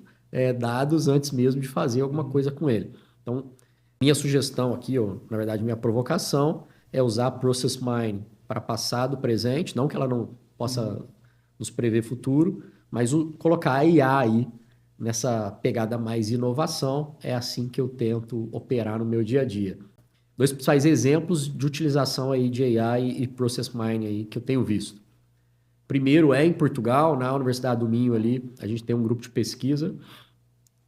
dados antes mesmo de fazer alguma coisa com ele. Então, minha sugestão aqui, na verdade, minha provocação é usar Process Mining para passado, presente, não que ela não possa nos prever futuro, mas colocar a IA aí nessa pegada mais inovação, é assim que eu tento operar no meu dia a dia. 2 principais exemplos de utilização aí de AI e Process Mining aí que eu tenho visto. Primeiro é em Portugal, na Universidade do Minho ali, a gente tem um grupo de pesquisa,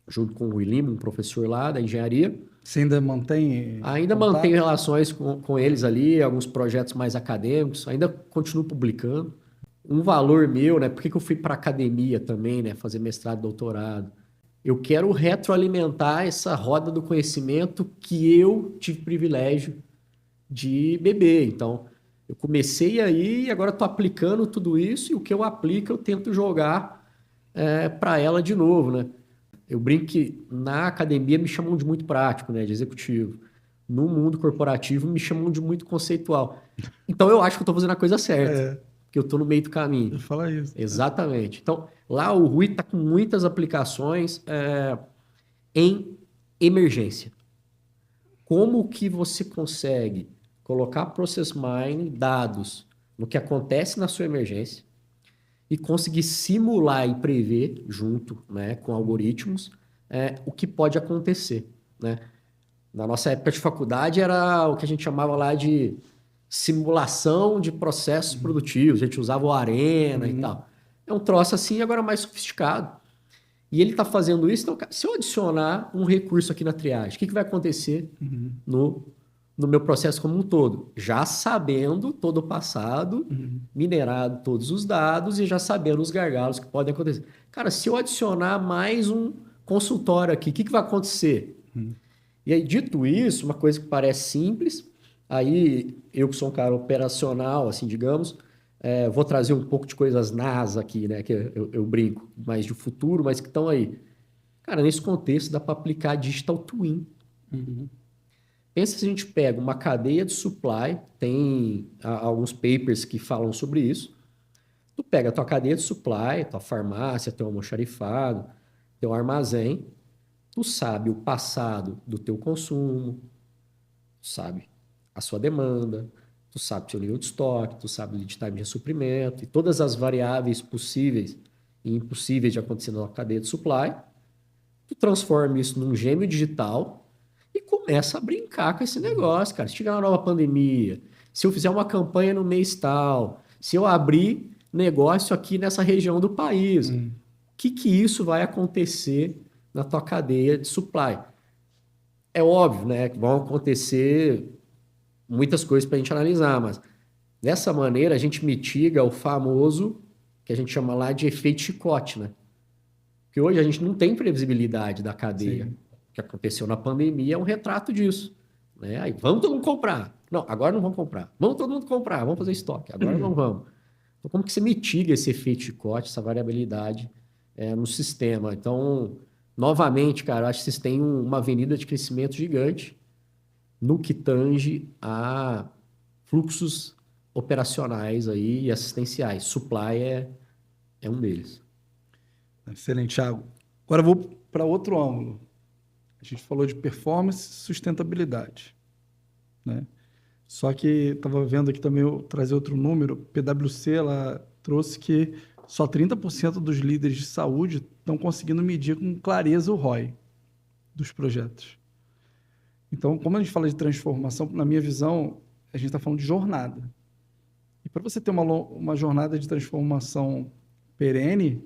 junto com o Rui Lima, um professor lá da engenharia.
Você ainda mantém
Ainda
contato?
mantenho relações com eles ali, alguns projetos mais acadêmicos, ainda continuo publicando. Um valor meu, né? Por que eu fui para academia também, né? Fazer mestrado e doutorado. Eu quero retroalimentar essa roda do conhecimento que eu tive privilégio de beber. Então, eu comecei aí e agora estou aplicando tudo isso e o que eu aplico eu tento jogar para ela de novo, né? Eu brinco que na academia me chamam de muito prático, né? De executivo. No mundo corporativo me chamam de muito conceitual. Então, eu acho que eu estou fazendo a coisa certa. Porque eu estou no meio do caminho.
Eu falo isso.
Exatamente. Então, lá o Rui está com muitas aplicações em emergência. Como que você consegue colocar Process Mining, dados no que acontece na sua emergência e conseguir simular e prever, junto, né, com algoritmos, o que pode acontecer, né? Na nossa época de faculdade era o que a gente chamava lá de simulação de processos produtivos. A gente usava o Arena e tal. É um troço assim, agora mais sofisticado. E ele está fazendo isso. Então, se eu adicionar um recurso aqui na triagem, o que vai acontecer no meu processo como um todo? Já sabendo todo o passado, minerado todos os dados e já sabendo os gargalos que podem acontecer. Cara, se eu adicionar mais um consultório aqui, o que vai acontecer? E aí, dito isso, uma coisa que parece simples, aí eu que sou um cara operacional, assim, digamos, vou trazer um pouco de coisas NASA aqui, né? Que eu brinco, mais de futuro, mas que estão aí. Cara, nesse contexto dá para aplicar Digital Twin. Pensa se a gente pega uma cadeia de supply, tem alguns papers que falam sobre isso. Tu pega a tua cadeia de supply, tua farmácia, teu almoxarifado, teu armazém, tu sabe o passado do teu consumo, tu sabe a sua demanda, tu sabe o seu nível de estoque, tu sabe o lead time de suprimento e todas as variáveis possíveis e impossíveis de acontecer na cadeia de supply. Tu transforma isso num gêmeo digital e começa a brincar com esse negócio, cara. Se tiver uma nova pandemia, se eu fizer uma campanha no mês tal, se eu abrir negócio aqui nessa região do país, o que isso vai acontecer na tua cadeia de supply? É óbvio, né, que vão acontecer muitas coisas para a gente analisar, mas dessa maneira a gente mitiga o famoso, que a gente chama lá de efeito chicote, né? Porque hoje a gente não tem previsibilidade da cadeia.
Sim.
O que aconteceu na pandemia é um retrato disso. Né? Aí, vamos todo mundo comprar. Não, agora não vamos comprar. Vamos todo mundo comprar, vamos fazer estoque. Agora não vamos. Então, como que você mitiga esse efeito chicote, essa variabilidade no sistema? Então, novamente, cara, eu acho que vocês têm uma avenida de crescimento gigante no que tange a fluxos operacionais aí e assistenciais. Supply é um deles.
Excelente, Thiago. Agora eu vou para outro ângulo. A gente falou de performance e sustentabilidade, né? Só que estava vendo aqui também, eu trazer outro número, PwC, ela trouxe que só 30% dos líderes de saúde estão conseguindo medir com clareza o ROI dos projetos. Então, como a gente fala de transformação, na minha visão, a gente está falando de jornada. E para você ter uma jornada de transformação perene,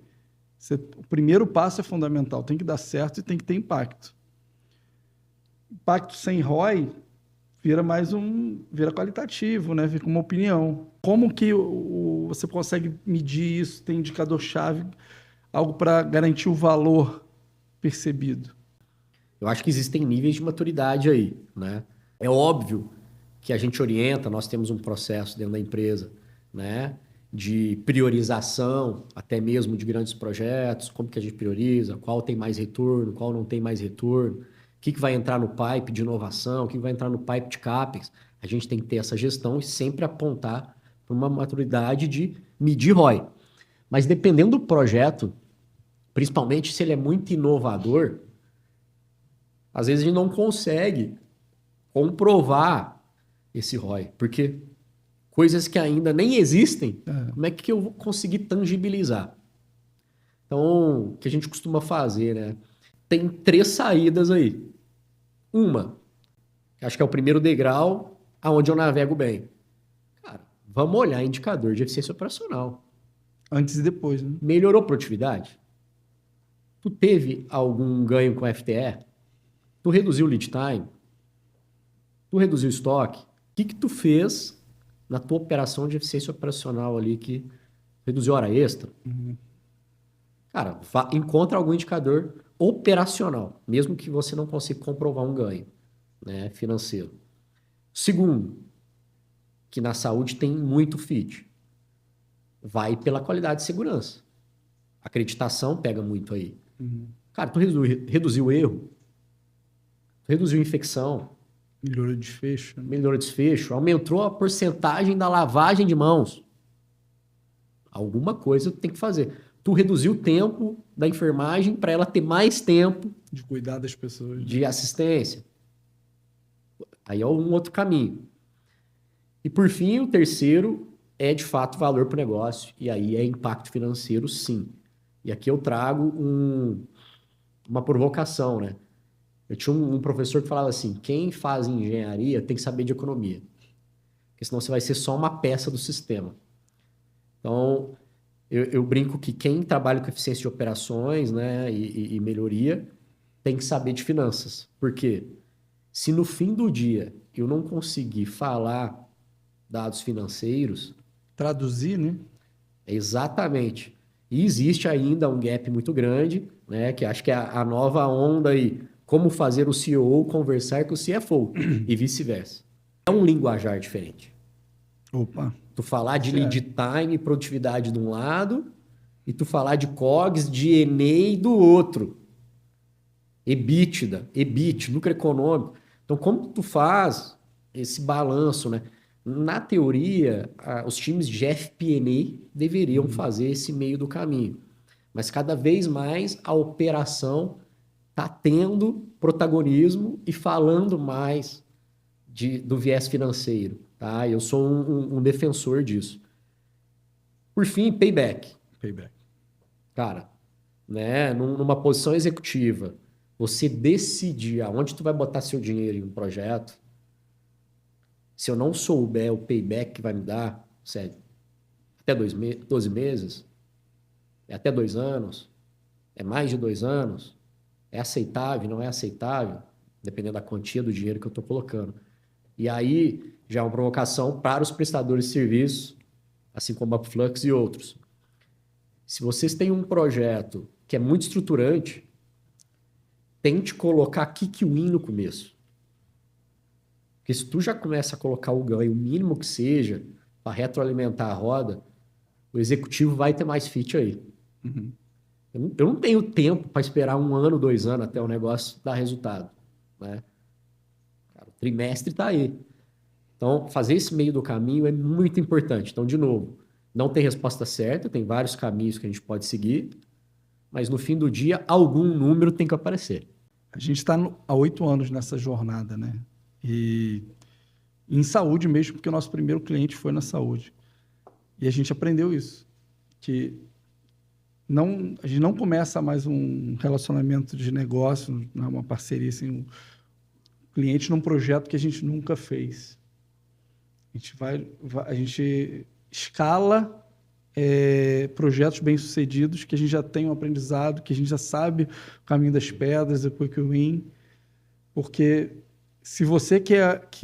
o primeiro passo é fundamental, tem que dar certo e tem que ter impacto. Impacto sem ROI vira qualitativo, né? Fica uma opinião. Como que você consegue medir isso? Tem indicador-chave, algo para garantir o valor percebido?
Eu acho que existem níveis de maturidade aí, né? É óbvio que a gente orienta, nós temos um processo dentro da empresa, né? De priorização, até mesmo de grandes projetos, como que a gente prioriza, qual tem mais retorno, qual não tem mais retorno, o que vai entrar no pipe de inovação, o que vai entrar no pipe de CAPEX. A gente tem que ter essa gestão e sempre apontar para uma maturidade de medir ROI. Mas dependendo do projeto, principalmente se ele é muito inovador, às vezes a gente não consegue comprovar esse ROI, porque coisas que ainda nem existem, como é que eu vou conseguir tangibilizar? Então, o que a gente costuma fazer, né? Tem 3 saídas aí. Uma, acho que é o primeiro degrau, aonde eu navego bem. Cara, vamos olhar indicador de eficiência operacional.
Antes e depois, né?
Melhorou a produtividade? Tu teve algum ganho com FTE? Tu reduziu o lead time? Tu reduziu o estoque? O que tu fez na tua operação de eficiência operacional ali que reduziu hora extra? Cara, encontra algum indicador operacional, mesmo que você não consiga comprovar um ganho, né, financeiro. Segundo, que na saúde tem muito fit. Vai pela qualidade de segurança. Acreditação pega muito aí. Cara, tu reduziu o erro, tu reduziu a infecção,
Melhorou o desfecho.
melhorou o desfecho, aumentou a porcentagem da lavagem de mãos. Alguma coisa tu tem que fazer. Tu reduziu o tempo da enfermagem para ela ter mais tempo
De cuidar das pessoas.
de assistência. Aí é um outro caminho. E por fim, o terceiro é de fato valor para o negócio. E aí é impacto financeiro, sim. E aqui eu trago uma provocação, né? Eu tinha um professor que falava assim: quem faz engenharia tem que saber de economia. Porque senão você vai ser só uma peça do sistema. Então, eu brinco que quem trabalha com eficiência de operações, né, e melhoria tem que saber de finanças. Por quê? Se no fim do dia eu não conseguir falar dados financeiros...
Traduzir, né?
Exatamente. E existe ainda um gap muito grande, né, que acho que é a nova onda aí, como fazer o CEO conversar com o CFO e vice-versa. É um linguajar diferente.
Opa.
Tu falar de lead time e produtividade de um lado e tu falar de COGS, de ENEI do outro. EBITDA, EBIT, lucro econômico. Então, como tu faz esse balanço, né? Na teoria, os times de FP&A deveriam fazer esse meio do caminho. Mas cada vez mais a operação está tendo protagonismo e falando mais do viés financeiro. Tá? Eu sou um defensor disso. Por fim, payback.
Payback.
Cara, né, numa posição executiva, você decidir aonde tu vai botar seu dinheiro em um projeto, se eu não souber o payback que vai me dar, sério, até 12 meses, é até 2 anos, é mais de 2 anos, é aceitável, não é aceitável, dependendo da quantia do dinheiro que eu estou colocando. E aí já é uma provocação para os prestadores de serviços, assim como a Upflux e outros. Se vocês têm um projeto que é muito estruturante, tente colocar kick-win no começo. Porque se tu já começa a colocar o ganho, o mínimo que seja, para retroalimentar a roda, o executivo vai ter mais fit aí.
Uhum.
Eu não tenho tempo para esperar 1 ano, 2 anos até o negócio dar resultado, né? Cara, o trimestre está aí. Então, fazer esse meio do caminho é muito importante. Então, de novo, não tem resposta certa, tem vários caminhos que a gente pode seguir, mas no fim do dia, algum número tem que aparecer.
A gente está há 8 anos nessa jornada, né? E em saúde mesmo, porque o nosso primeiro cliente foi na saúde. E a gente aprendeu isso, que a gente não começa mais um relacionamento de negócio, uma parceria, assim, um cliente num projeto que a gente nunca fez. A gente escala projetos bem-sucedidos, que a gente já tem um aprendizado, que a gente já sabe o caminho das pedras, o quick win, porque se você que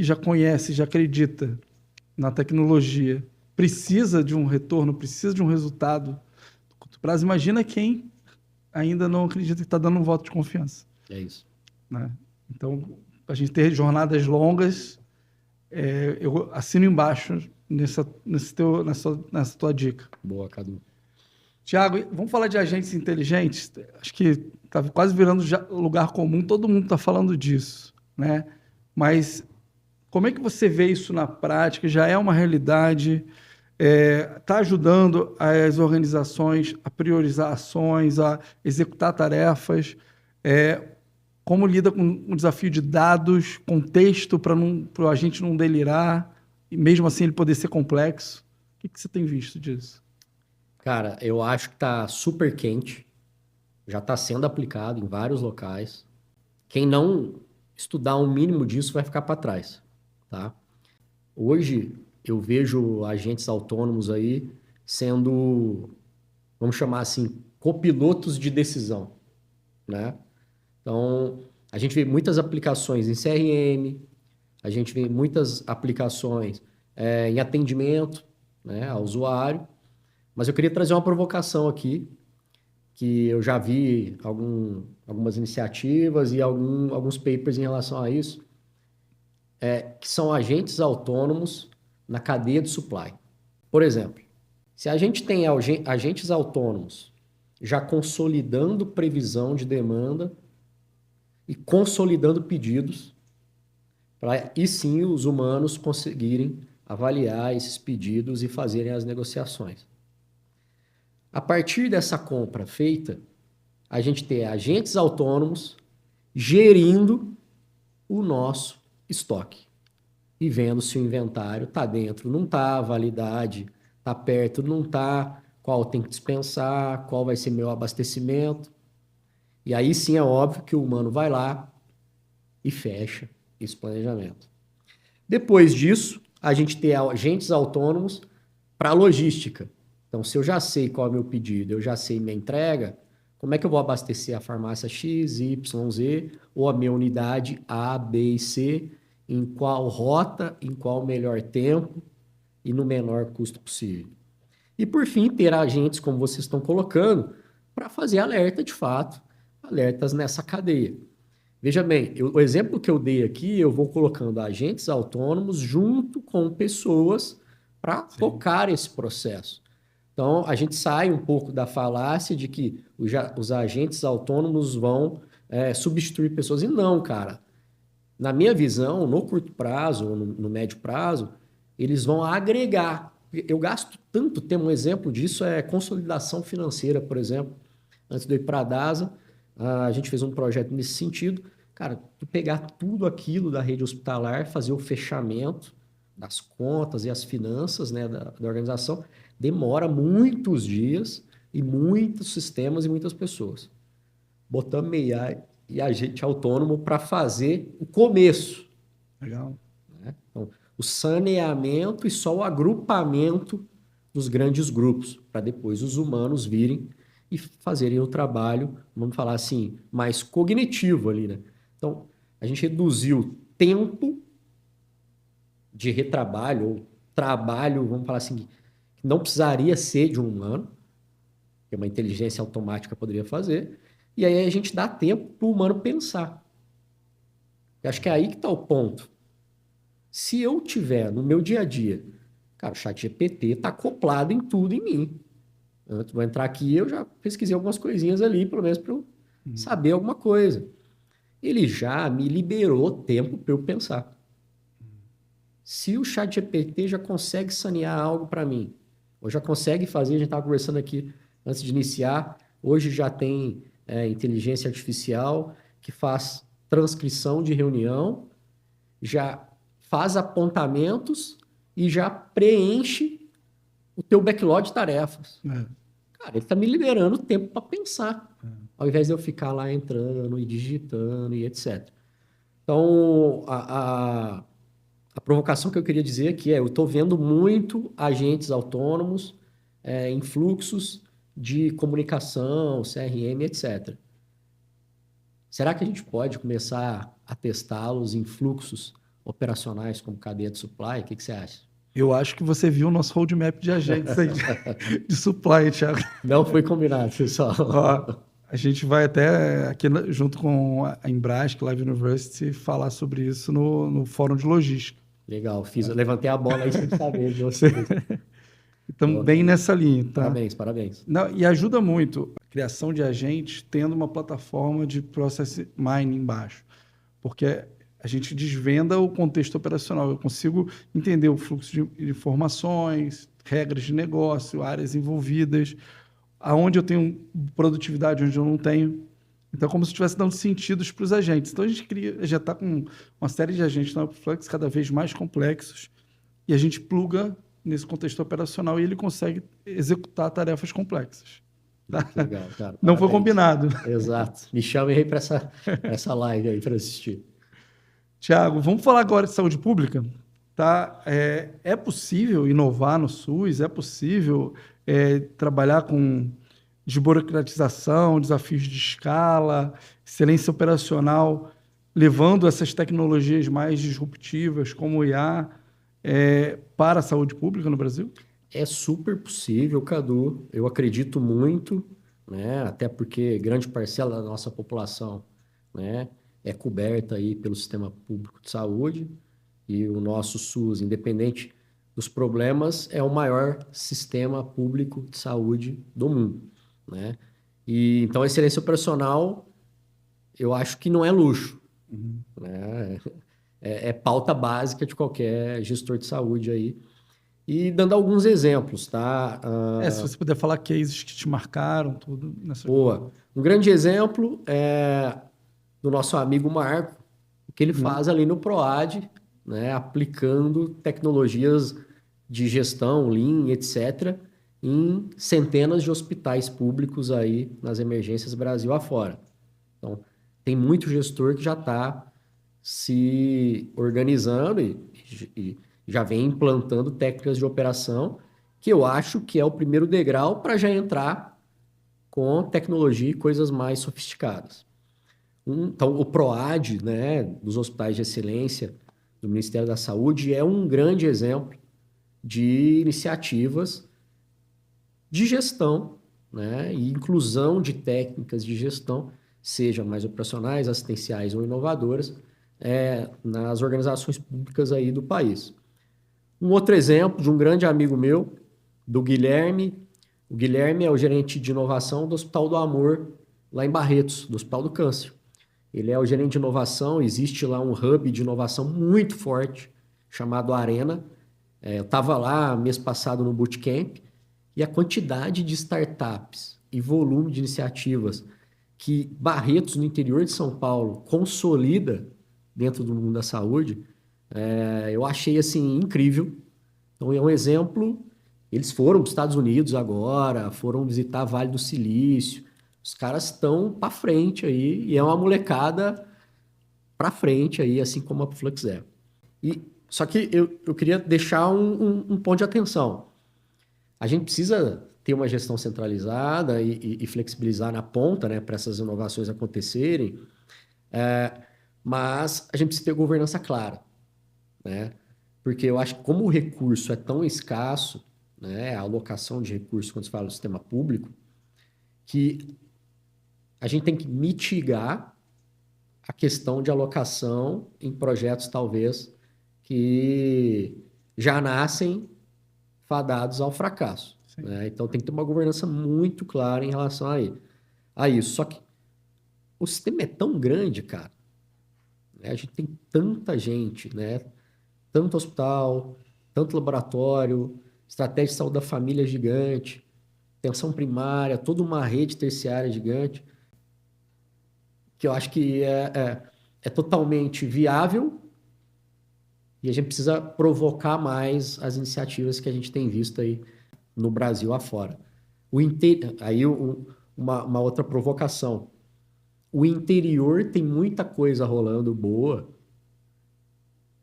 já conhece, já acredita na tecnologia, precisa de um retorno, precisa de um resultado no curto prazo, imagina quem ainda não acredita que está dando um voto de confiança.
É isso.
Né? Então, a gente ter jornadas longas, eu assino embaixo nessa tua dica.
Boa, Cadu.
Tiago, vamos falar de agentes inteligentes? Acho que está quase virando lugar comum, todo mundo está falando disso, né? Mas como é que você vê isso na prática? Já é uma realidade? Está ajudando as organizações a priorizar ações, a executar tarefas? Como lida com o desafio de dados, contexto para o agente não delirar, e mesmo assim ele poder ser complexo? O que você tem visto disso?
Cara, eu acho que está super quente, já está sendo aplicado em vários locais. Quem não estudar um mínimo disso vai ficar para trás, tá? Hoje eu vejo agentes autônomos aí sendo, vamos chamar assim, copilotos de decisão, né? Então, a gente vê muitas aplicações em CRM, a gente vê muitas aplicações em atendimento, né, ao usuário, mas eu queria trazer uma provocação aqui, que eu já vi algumas iniciativas e alguns papers em relação a isso, que são agentes autônomos na cadeia de supply. Por exemplo, se a gente tem agentes autônomos já consolidando previsão de demanda e consolidando pedidos, para e sim os humanos conseguirem avaliar esses pedidos e fazerem as negociações. A partir dessa compra feita, a gente tem agentes autônomos gerindo o nosso estoque e vendo se o inventário está dentro, não está, a validade está perto, não está, qual tem que dispensar, qual vai ser meu abastecimento. E aí sim é óbvio que o humano vai lá e fecha esse planejamento. Depois disso, a gente tem agentes autônomos para a logística. Então, se eu já sei qual é o meu pedido, eu já sei minha entrega, como é que eu vou abastecer a farmácia X, Y, Z, ou a minha unidade A, B e C, em qual rota, em qual melhor tempo e no menor custo possível. E, por fim, ter agentes, como vocês estão colocando, para fazer alerta de fato, alertas nessa cadeia. Veja bem, o exemplo que eu dei aqui, eu vou colocando agentes autônomos junto com pessoas para tocar esse processo. Então, a gente sai um pouco da falácia de que os agentes autônomos vão substituir pessoas. E não, cara. Na minha visão, no curto prazo ou no médio prazo, eles vão agregar. Eu gasto tanto tempo, um exemplo disso é consolidação financeira, por exemplo. Antes de eu ir para a DASA, a gente fez um projeto nesse sentido. Cara, tu pegar tudo aquilo da rede hospitalar, fazer o fechamento das contas e as finanças, né, da organização, demora muitos dias e muitos sistemas e muitas pessoas. Botamos AI e agente autônomo para fazer o começo.
Legal.
Né? Então, o saneamento e só o agrupamento dos grandes grupos, para depois os humanos virem e fazerem o trabalho, vamos falar assim, mais cognitivo ali, né? Então, a gente reduziu tempo de retrabalho, ou trabalho, vamos falar assim, que não precisaria ser de um humano, que uma inteligência automática poderia fazer, e aí a gente dá tempo para o humano pensar. Eu acho que é aí que está o ponto. Se eu tiver no meu dia a dia, cara, o ChatGPT está acoplado em tudo em mim. Antes vou entrar aqui, eu já pesquisei algumas coisinhas ali, pelo menos para eu saber alguma coisa. Ele já me liberou tempo para eu pensar. Se o ChatGPT já consegue sanear algo para mim, ou já consegue fazer, a gente estava conversando aqui antes de iniciar, hoje já tem inteligência artificial que faz transcrição de reunião, já faz apontamentos e já preenche o teu backlog de tarefas. Cara, ele está me liberando tempo para pensar, ao invés de eu ficar lá entrando e digitando e etc. Então, a provocação que eu queria dizer aqui eu estou vendo muito agentes autônomos em fluxos de comunicação, CRM, etc. Será que a gente pode começar a testá-los em fluxos operacionais como cadeia de supply? O que você acha?
Eu acho que você viu o nosso roadmap de agentes aí de supply, Thiago.
Não foi combinado, pessoal.
Ó, a gente vai até aqui junto com a Embrasc, Live University, falar sobre isso no Fórum de Logística.
Legal, levantei a bola aí sem saber de você.
Estamos bem nessa linha, tá?
Parabéns, parabéns.
Não, e ajuda muito a criação de agentes tendo uma plataforma de process mining embaixo. Porque a gente desvenda o contexto operacional. Eu consigo entender o fluxo de informações, regras de negócio, áreas envolvidas, aonde eu tenho produtividade, onde eu não tenho. Então, é como se estivesse dando sentidos para os agentes. Então, a gente já está com uma série de agentes na Upflux cada vez mais complexos e a gente pluga nesse contexto operacional e ele consegue executar tarefas complexas. Tá?
Legal, cara.
Não foi combinado.
Exato. Me chamem aí para essa live aí para assistir.
Tiago, vamos falar agora de saúde pública? Tá? É possível inovar no SUS? É possível trabalhar com desburocratização, desafios de escala, excelência operacional, levando essas tecnologias mais disruptivas, como o IA, para a saúde pública no Brasil?
É super possível, Cadu. Eu acredito muito, né? Até porque grande parcela da nossa população, né, é coberta aí pelo sistema público de saúde e o nosso SUS, independente dos problemas, é o maior sistema público de saúde do mundo, né? E então a excelência operacional, eu acho que não é luxo, né? É pauta básica de qualquer gestor de saúde aí. E dando alguns exemplos, tá?
Se você puder falar cases que te marcaram, tudo nessa.
Boa. Um grande exemplo é do nosso amigo Marco, o que ele faz ali no PROAD, né, aplicando tecnologias de gestão, Lean, etc., em centenas de hospitais públicos aí nas emergências Brasil afora. Então, tem muito gestor que já está se organizando e já vem implantando técnicas de operação, que eu acho que é o primeiro degrau para já entrar com tecnologia e coisas mais sofisticadas. Então, o PROAD, né, dos hospitais de excelência do Ministério da Saúde, é um grande exemplo de iniciativas de gestão, né, e inclusão de técnicas de gestão, sejam mais operacionais, assistenciais ou inovadoras, nas organizações públicas aí do país. Um outro exemplo de um grande amigo meu, do Guilherme. O Guilherme é o gerente de inovação do Hospital do Amor, lá em Barretos, do Hospital do Câncer. Ele é o gerente de inovação, existe lá um hub de inovação muito forte, chamado Arena. Eu estava lá mês passado no Bootcamp, e a quantidade de startups e volume de iniciativas que Barretos, no interior de São Paulo, consolida dentro do mundo da saúde, eu achei assim incrível. Então é um exemplo. Eles foram para os Estados Unidos agora, foram visitar Vale do Silício. Os caras estão para frente aí e é uma molecada para frente aí, assim como a Upflux é. Só que eu queria deixar um ponto de atenção. A gente precisa ter uma gestão centralizada e flexibilizar na ponta, né, para essas inovações acontecerem. Mas a gente precisa ter governança clara, né? Porque eu acho que como o recurso é tão escasso, né, a alocação de recursos quando se fala do sistema público, que a gente tem que mitigar a questão de alocação em projetos, talvez, que já nascem fadados ao fracasso, né? Então, tem que ter uma governança muito clara em relação a isso. Só que o sistema é tão grande, cara, né? A gente tem tanta gente, né? Tanto hospital, tanto laboratório, estratégia de saúde da família gigante, atenção primária, toda uma rede terciária gigante, que eu acho que é totalmente viável e a gente precisa provocar mais as iniciativas que a gente tem visto aí no Brasil afora. Aí uma outra provocação. O interior tem muita coisa rolando boa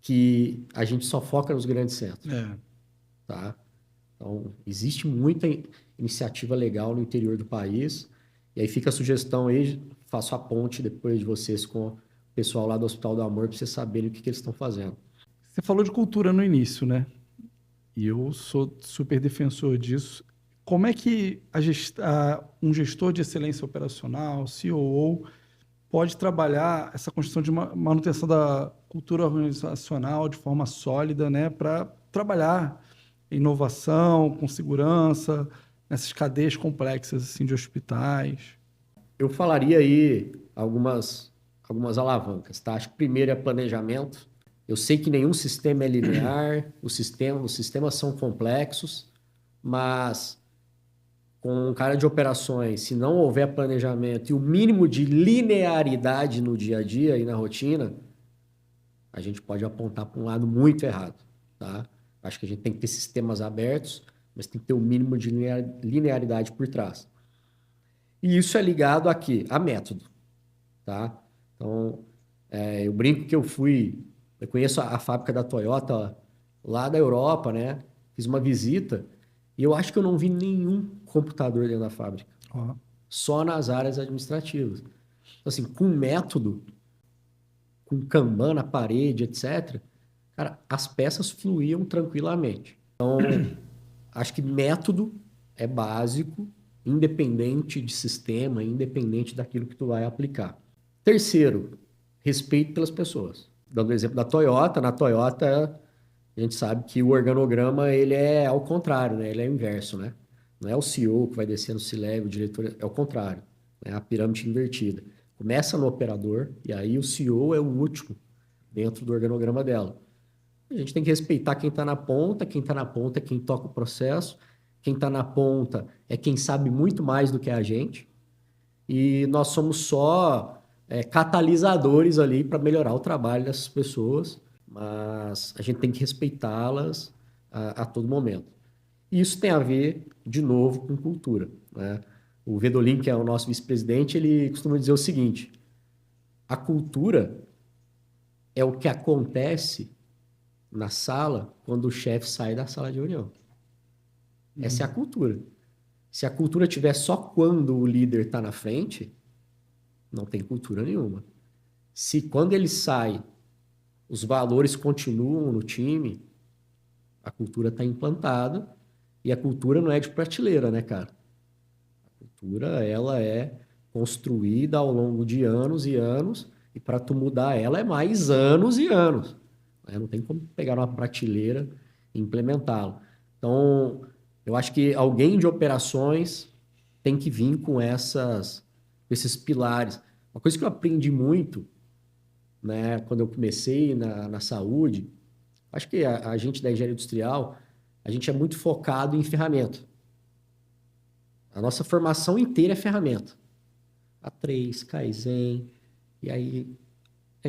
que a gente só foca nos grandes centros. Tá? Então, existe muita iniciativa legal no interior do país. E aí fica a sugestão aí, faço a ponte depois de vocês com o pessoal lá do Hospital do Amor para vocês saberem o que eles estão fazendo.
Você falou de cultura no início, né? E eu sou super defensor disso. Como é que um gestor de excelência operacional, COO, pode trabalhar essa construção de manutenção da cultura organizacional de forma sólida, né, para trabalhar inovação, com segurança, nessas cadeias complexas assim, de hospitais?
Eu falaria aí algumas alavancas, tá? Acho que primeiro é planejamento. Eu sei que nenhum sistema é linear, os sistemas são complexos, mas com um cara de operações, se não houver planejamento e o mínimo de linearidade no dia a dia e na rotina, a gente pode apontar para um lado muito errado, tá? Acho que a gente tem que ter sistemas abertos, mas tem que ter o mínimo de linearidade por trás. E isso é ligado aqui a método, tá? Então, eu brinco que eu conheço a fábrica da Toyota lá da Europa, né? Fiz uma visita e eu acho que eu não vi nenhum computador dentro da fábrica. Só nas áreas administrativas. Então, assim, com método, com Kanban na parede, etc., cara, as peças fluíam tranquilamente. Então, acho que método é básico, independente de sistema, independente daquilo que tu vai aplicar. Terceiro, respeito pelas pessoas. Dando o exemplo da Toyota, na Toyota a gente sabe que o organograma ele é ao contrário, né? Ele é inverso, né? Não é o CEO que vai descer no C-level, o diretor, é o contrário. É a pirâmide invertida. Começa no operador e aí o CEO é o último dentro do organograma dela. A gente tem que respeitar quem está na ponta é quem toca o processo, quem está na ponta é quem sabe muito mais do que a gente e nós somos só catalisadores ali para melhorar o trabalho dessas pessoas, mas a gente tem que respeitá-las a todo momento. E isso tem a ver, de novo, com cultura, né? O Vedolin, que é o nosso vice-presidente, ele costuma dizer o seguinte: a cultura é o que acontece na sala quando o chefe sai da sala de reunião. Essa é a cultura. Se a cultura tiver só quando o líder está na frente, não tem cultura nenhuma. Se quando ele sai, os valores continuam no time, a cultura está implantada e a cultura não é de prateleira, né, cara? A cultura, ela é construída ao longo de anos e anos e para tu mudar ela é mais anos e anos. Não tem como pegar uma prateleira e implementá-la. Então, eu acho que alguém de operações tem que vir com esses pilares. Uma coisa que eu aprendi muito, né, quando eu comecei na saúde, acho que a gente da engenharia industrial, a gente é muito focado em ferramenta. A nossa formação inteira é ferramenta. A3, Kaizen, e aí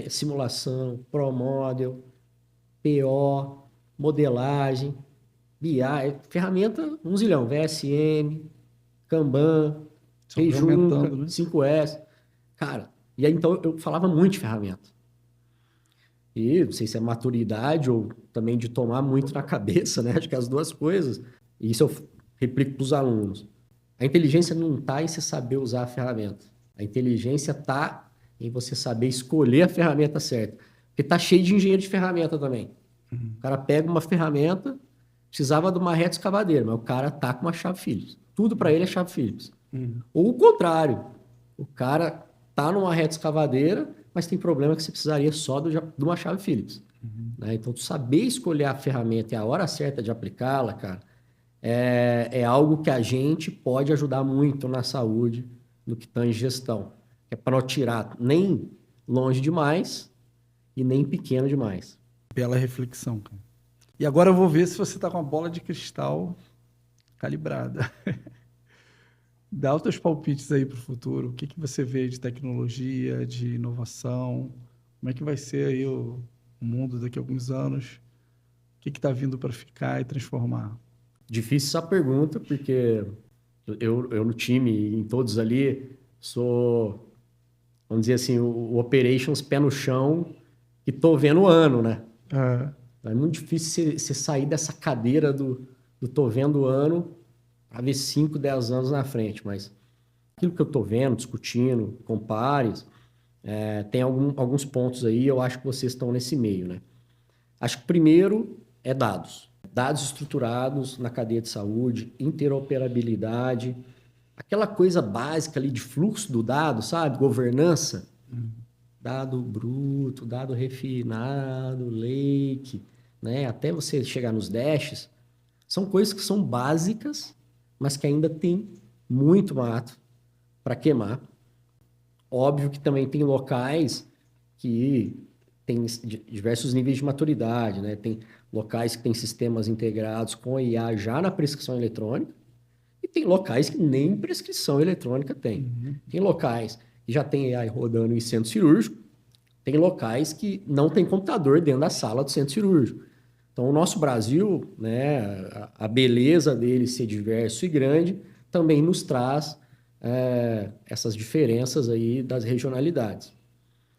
simulação, ProModel, PO, modelagem, BI, ferramenta, um zilhão, VSM, Kanban, Rejunta, né? 5S. Cara, e aí então eu falava muito de ferramenta. E não sei se é maturidade ou também de tomar muito na cabeça, né? Acho que as duas coisas. E isso eu replico para os alunos. A inteligência não está em você saber usar a ferramenta. A inteligência está em você saber escolher a ferramenta certa. Porque tá cheio de engenheiro de ferramenta também. O cara pega uma ferramenta, precisava de uma reta escavadeira, mas o cara tá com uma chave Phillips. Tudo para ele é chave Phillips. Ou o contrário, o cara tá numa reta escavadeira, mas tem problema que você precisaria só de uma chave Phillips. Né? Então, tu saber escolher a ferramenta e a hora certa de aplicá-la, cara, é algo que a gente pode ajudar muito na saúde, no que tange gestão. É para não tirar nem longe demais e nem pequeno demais.
Bela reflexão, cara. E agora eu vou ver se você está com a bola de cristal calibrada. Dá os teus palpites aí para o futuro. O que que você vê de tecnologia, de inovação? Como é que vai ser aí o mundo daqui a alguns anos? O que está vindo para ficar e transformar?
Difícil essa pergunta, porque eu no time, em todos ali, sou, vamos dizer assim, o operations pé no chão e tô vendo o ano, né? É muito difícil você sair dessa cadeira do tô vendo o ano para ver 5, 10 anos na frente, mas aquilo que eu tô vendo, discutindo, com pares, tem alguns pontos aí, eu acho que vocês estão nesse meio, né? Acho que o primeiro é dados. Dados estruturados na cadeia de saúde, interoperabilidade, aquela coisa básica ali de fluxo do dado, sabe? Governança. Dado bruto, dado refinado, lake, né? Até você chegar nos dashes, são coisas que são básicas, mas que ainda tem muito mato para queimar. Óbvio que também tem locais que tem diversos níveis de maturidade, né? Tem locais que têm sistemas integrados com IA já na prescrição eletrônica e tem locais que nem prescrição eletrônica tem. Tem locais que já tem AI rodando em centro cirúrgico, tem locais que não tem computador dentro da sala do centro cirúrgico. Então, o nosso Brasil, né, a beleza dele ser diverso e grande, também nos traz essas diferenças aí das regionalidades.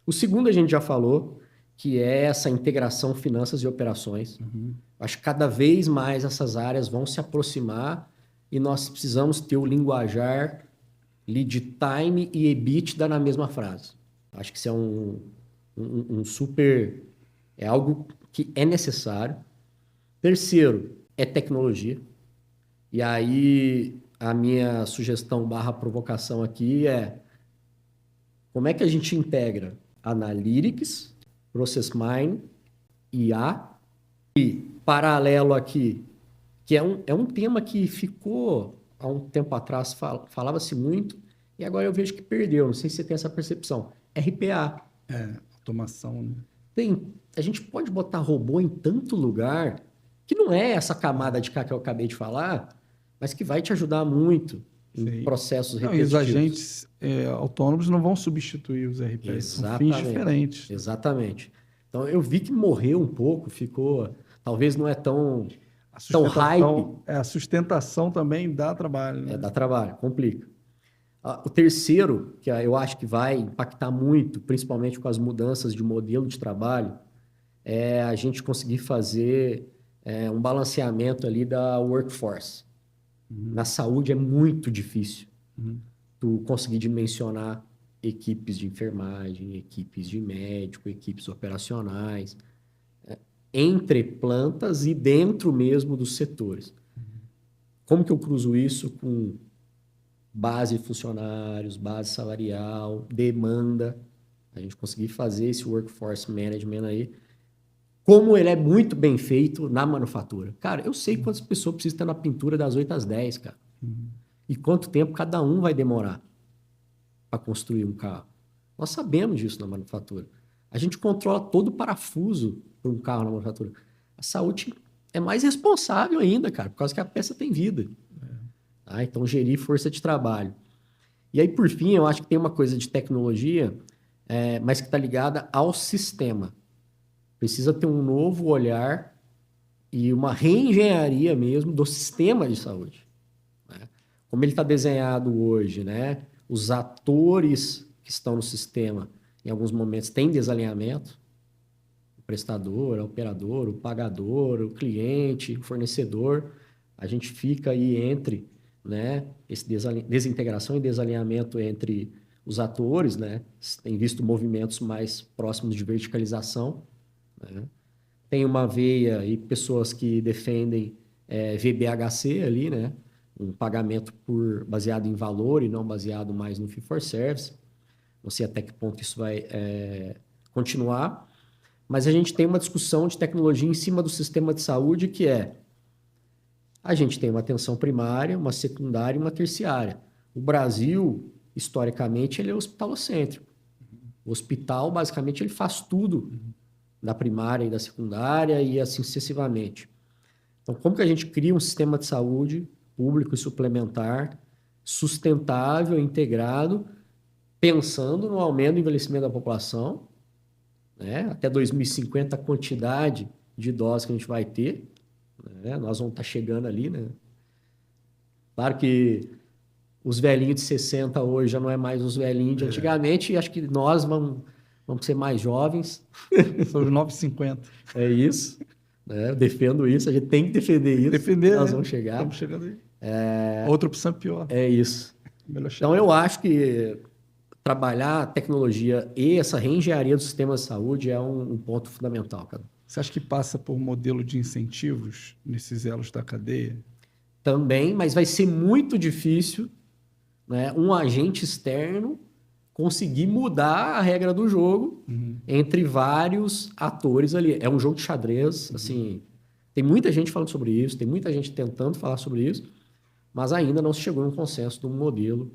O segundo a gente já falou, que é essa integração finanças e operações. Acho que cada vez mais essas áreas vão se aproximar e nós precisamos ter o linguajar lead time e EBITDA na mesma frase. Acho que isso é um super... é algo que é necessário. Terceiro, é tecnologia. E aí, a minha sugestão / provocação aqui é como é que a gente integra Analytics, Process Mining, IA e, paralelo aqui, que é um tema que ficou há um tempo atrás, falava-se muito, e agora eu vejo que perdeu, não sei se você tem essa percepção, RPA.
Automação, né?
A gente pode botar robô em tanto lugar que não é essa camada de cá que eu acabei de falar, mas que vai te ajudar muito em processos repetitivos.
E os agentes autônomos não vão substituir os RPs, são fins diferentes.
Exatamente. Então, eu vi que morreu um pouco, ficou... Talvez não é tão hype.
A sustentação também dá trabalho. Né?
Dá trabalho, complica. O terceiro, que eu acho que vai impactar muito, principalmente com as mudanças de modelo de trabalho, é a gente conseguir fazer um balanceamento ali da workforce. Na saúde é muito difícil tu conseguir dimensionar equipes de enfermagem, equipes de médico, equipes operacionais, entre plantas e dentro mesmo dos setores. Como que eu cruzo isso com base de funcionários, base salarial, demanda? A gente conseguir fazer esse workforce management aí, como ele é muito bem feito na manufatura. Cara, eu sei quantas pessoas precisam estar na pintura das 8 às 10, cara. E quanto tempo cada um vai demorar para construir um carro. Nós sabemos disso na manufatura. A gente controla todo o parafuso para um carro na manufatura. A saúde é mais responsável ainda, cara, por causa que a peça tem vida. Então, gerir força de trabalho. E aí, por fim, eu acho que tem uma coisa de tecnologia, mas que está ligada ao sistema. Precisa ter um novo olhar e uma reengenharia mesmo do sistema de saúde. Né? Como ele está desenhado hoje, né? Os atores que estão no sistema, em alguns momentos, têm desalinhamento. O prestador, o operador, o pagador, o cliente, o fornecedor. A gente fica aí entre, né, esse desintegração e desalinhamento entre os atores, né, têm visto movimentos mais próximos de verticalização, né? Tem uma veia e pessoas que defendem VBHC ali, né, um pagamento baseado em valor e não baseado mais no fee for service. Não sei até que ponto isso vai continuar, mas a gente tem uma discussão de tecnologia em cima do sistema de saúde que a gente tem uma atenção primária, uma secundária e uma terciária. O Brasil, historicamente, ele é hospitalocêntrico. O hospital, basicamente, ele faz tudo da primária e da secundária e assim sucessivamente. Então, como que a gente cria um sistema de saúde público e suplementar, sustentável, integrado, pensando no aumento do envelhecimento da população, né? Até 2050, a quantidade de idosos que a gente vai ter, né? Nós vamos estar chegando ali, né? Claro que os velhinhos de 60 hoje já não é mais os velhinhos de antigamente, e acho que nós vamos ser mais jovens.
São os 9,50.
É isso. Né? Eu defendo isso, a gente tem que defender isso.
Defender,
nós
né?
vamos chegar.
Estamos chegando aí. Outra opção pior.
É isso. Então, eu acho que trabalhar a tecnologia e essa reengenharia do sistema de saúde é um ponto fundamental, cara.
Você acha que passa por modelo de incentivos nesses elos da cadeia?
Também, mas vai ser muito difícil, né, um agente externo conseguir mudar a regra do jogo entre vários atores ali. É um jogo de xadrez, assim, tem muita gente falando sobre isso, tem muita gente tentando falar sobre isso, mas ainda não se chegou a um consenso de um modelo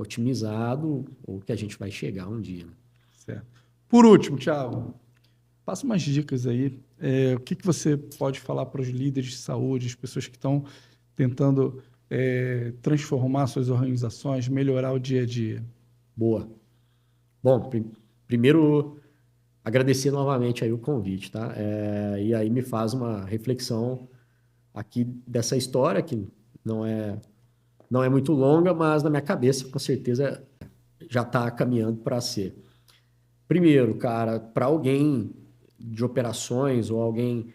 otimizado, ou que a gente vai chegar um dia. Né?
Certo. Por último, Thiago, passa umas dicas aí. O que você pode falar para os líderes de saúde, as pessoas que estão tentando transformar suas organizações, melhorar o dia a dia?
Boa. Bom, primeiro, agradecer novamente aí o convite, tá? E aí me faz uma reflexão aqui dessa história, que não é muito longa, mas na minha cabeça, com certeza, já está caminhando para ser. Primeiro, cara, para alguém de operações ou alguém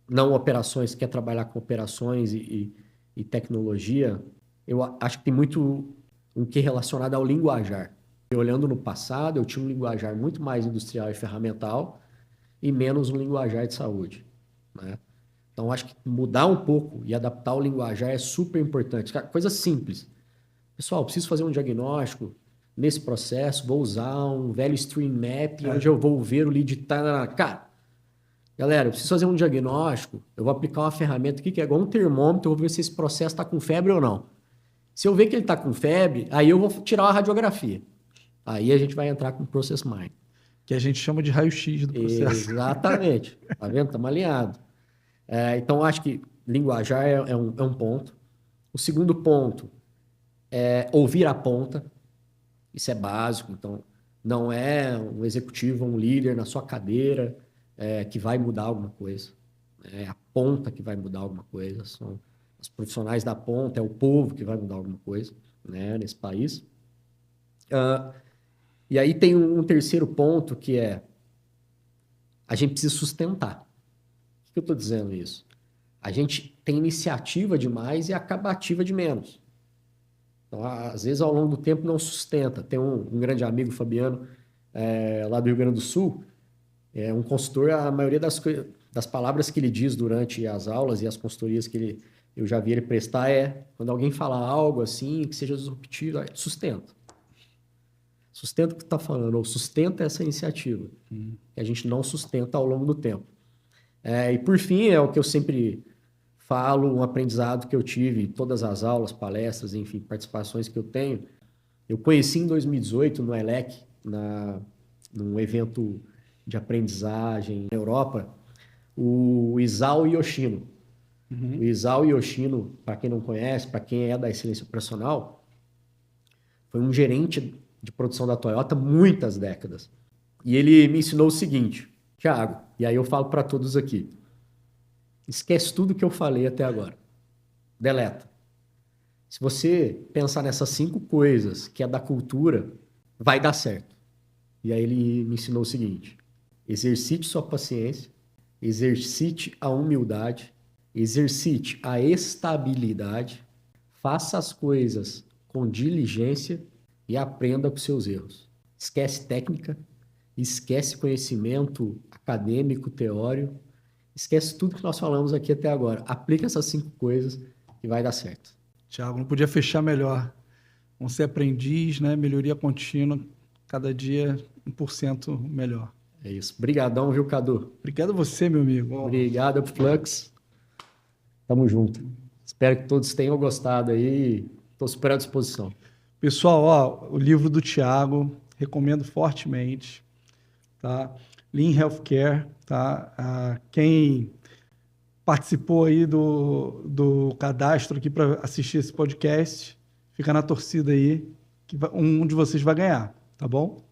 não operações que quer trabalhar com operações e tecnologia, eu acho que tem muito um que relacionado ao linguajar. Olhando no passado, eu tinha um linguajar muito mais industrial e ferramental e menos um linguajar de saúde, né? Então, acho que mudar um pouco e adaptar o linguajar é super importante. Coisa simples. Pessoal, preciso fazer um diagnóstico nesse processo, vou usar um velho stream map, onde eu vou ver o lead time. Cara, galera, eu preciso fazer um diagnóstico, eu vou aplicar uma ferramenta aqui que é igual um termômetro, eu vou ver se esse processo está com febre ou não. Se eu ver que ele está com febre, aí eu vou tirar uma radiografia. Aí a gente vai entrar com o Process Mining.
Que a gente chama de raio-x do processo.
Exatamente. Tá vendo? Estamos alinhados. Então, acho que linguajar é um ponto. O segundo ponto é ouvir a ponta. Isso é básico. Então, não é um executivo, um líder na sua cadeira que vai mudar alguma coisa. É a ponta que vai mudar alguma coisa. São os profissionais da ponta, é o povo que vai mudar alguma coisa, né, nesse país. E aí tem um terceiro ponto que a gente precisa sustentar. Por que eu estou dizendo isso? A gente tem iniciativa demais e acabativa de menos. Então, às vezes, ao longo do tempo, não sustenta. Tem um grande amigo, Fabiano, lá do Rio Grande do Sul, um consultor, a maioria das palavras que ele diz durante as aulas e as consultorias que eu já vi ele prestar quando alguém fala algo assim, que seja disruptivo, sustenta. Sustenta o que está falando, ou sustenta essa iniciativa, que a gente não sustenta ao longo do tempo. E por fim, é o que eu sempre falo, um aprendizado que eu tive em todas as aulas, palestras, enfim, participações que eu tenho. Eu conheci em 2018 no ELEC, num evento de aprendizagem na Europa, o Isao Yoshino. O Isao Yoshino, para quem não conhece, para quem é da excelência operacional, foi um gerente de produção da Toyota muitas décadas. E ele me ensinou o seguinte, Thiago, e aí eu falo para todos aqui, esquece tudo que eu falei até agora. Deleta. Se você pensar nessas 5 coisas que é da cultura, vai dar certo. E aí ele me ensinou o seguinte, exercite sua paciência, exercite a humildade, exercite a estabilidade, faça as coisas com diligência e aprenda com seus erros. Esquece técnica, esquece conhecimento acadêmico, teórico, esquece tudo que nós falamos aqui até agora. Aplica essas 5 coisas e vai dar certo.
Thiago, não podia fechar melhor. Vamos ser aprendiz, né? Melhoria contínua, cada dia 1% melhor.
É isso. Obrigadão, viu, Cadu?
Obrigado a você, meu amigo.
Obrigado, Upflux. Tamo junto. Espero que todos tenham gostado aí. Estou super à disposição.
Pessoal, ó, o livro do Thiago, recomendo fortemente, tá? Lean Healthcare, tá? Quem participou aí do cadastro aqui para assistir esse podcast, fica na torcida aí, que um de vocês vai ganhar, tá bom?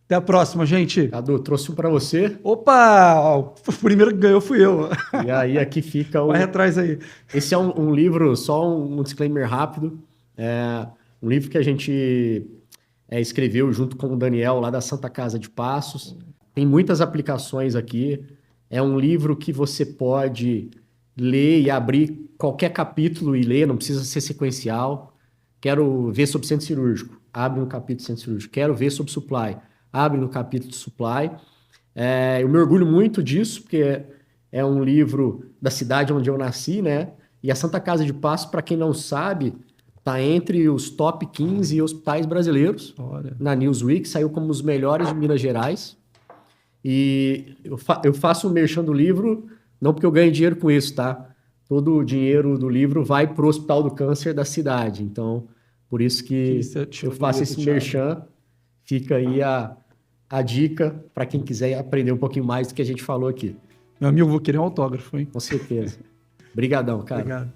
Até a próxima, gente.
Cadu, trouxe um para você.
Opa! O primeiro que ganhou fui eu.
E aí aqui fica o...
Vai atrás aí.
Esse é um livro, só um disclaimer rápido. É um livro que a gente escreveu junto com o Daniel, lá da Santa Casa de Passos. Tem muitas aplicações aqui. É um livro que você pode ler e abrir qualquer capítulo e ler, não precisa ser sequencial. Quero ver sobre centro cirúrgico, abre um capítulo de centro cirúrgico. Quero ver sobre supply, abre no capítulo de supply. Eu me orgulho muito disso, porque é um livro da cidade onde eu nasci, né? E a Santa Casa de Passos, para quem não sabe, está entre os top 15 hospitais brasileiros.
Olha.
Na Newsweek, saiu como os melhores de Minas Gerais. E eu faço o merchan do livro, não porque eu ganho dinheiro com isso, tá? Todo o dinheiro do livro vai para o Hospital do Câncer da cidade. Então, por isso que eu faço esse merchan. Fica aí a dica para quem quiser aprender um pouquinho mais do que a gente falou aqui.
Meu amigo, vou querer um autógrafo, hein?
Com certeza. Obrigadão, cara.
Obrigado.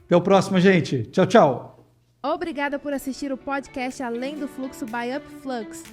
Até o próximo, gente. Tchau, tchau.
Obrigada por assistir o podcast Além do Fluxo by Upflux.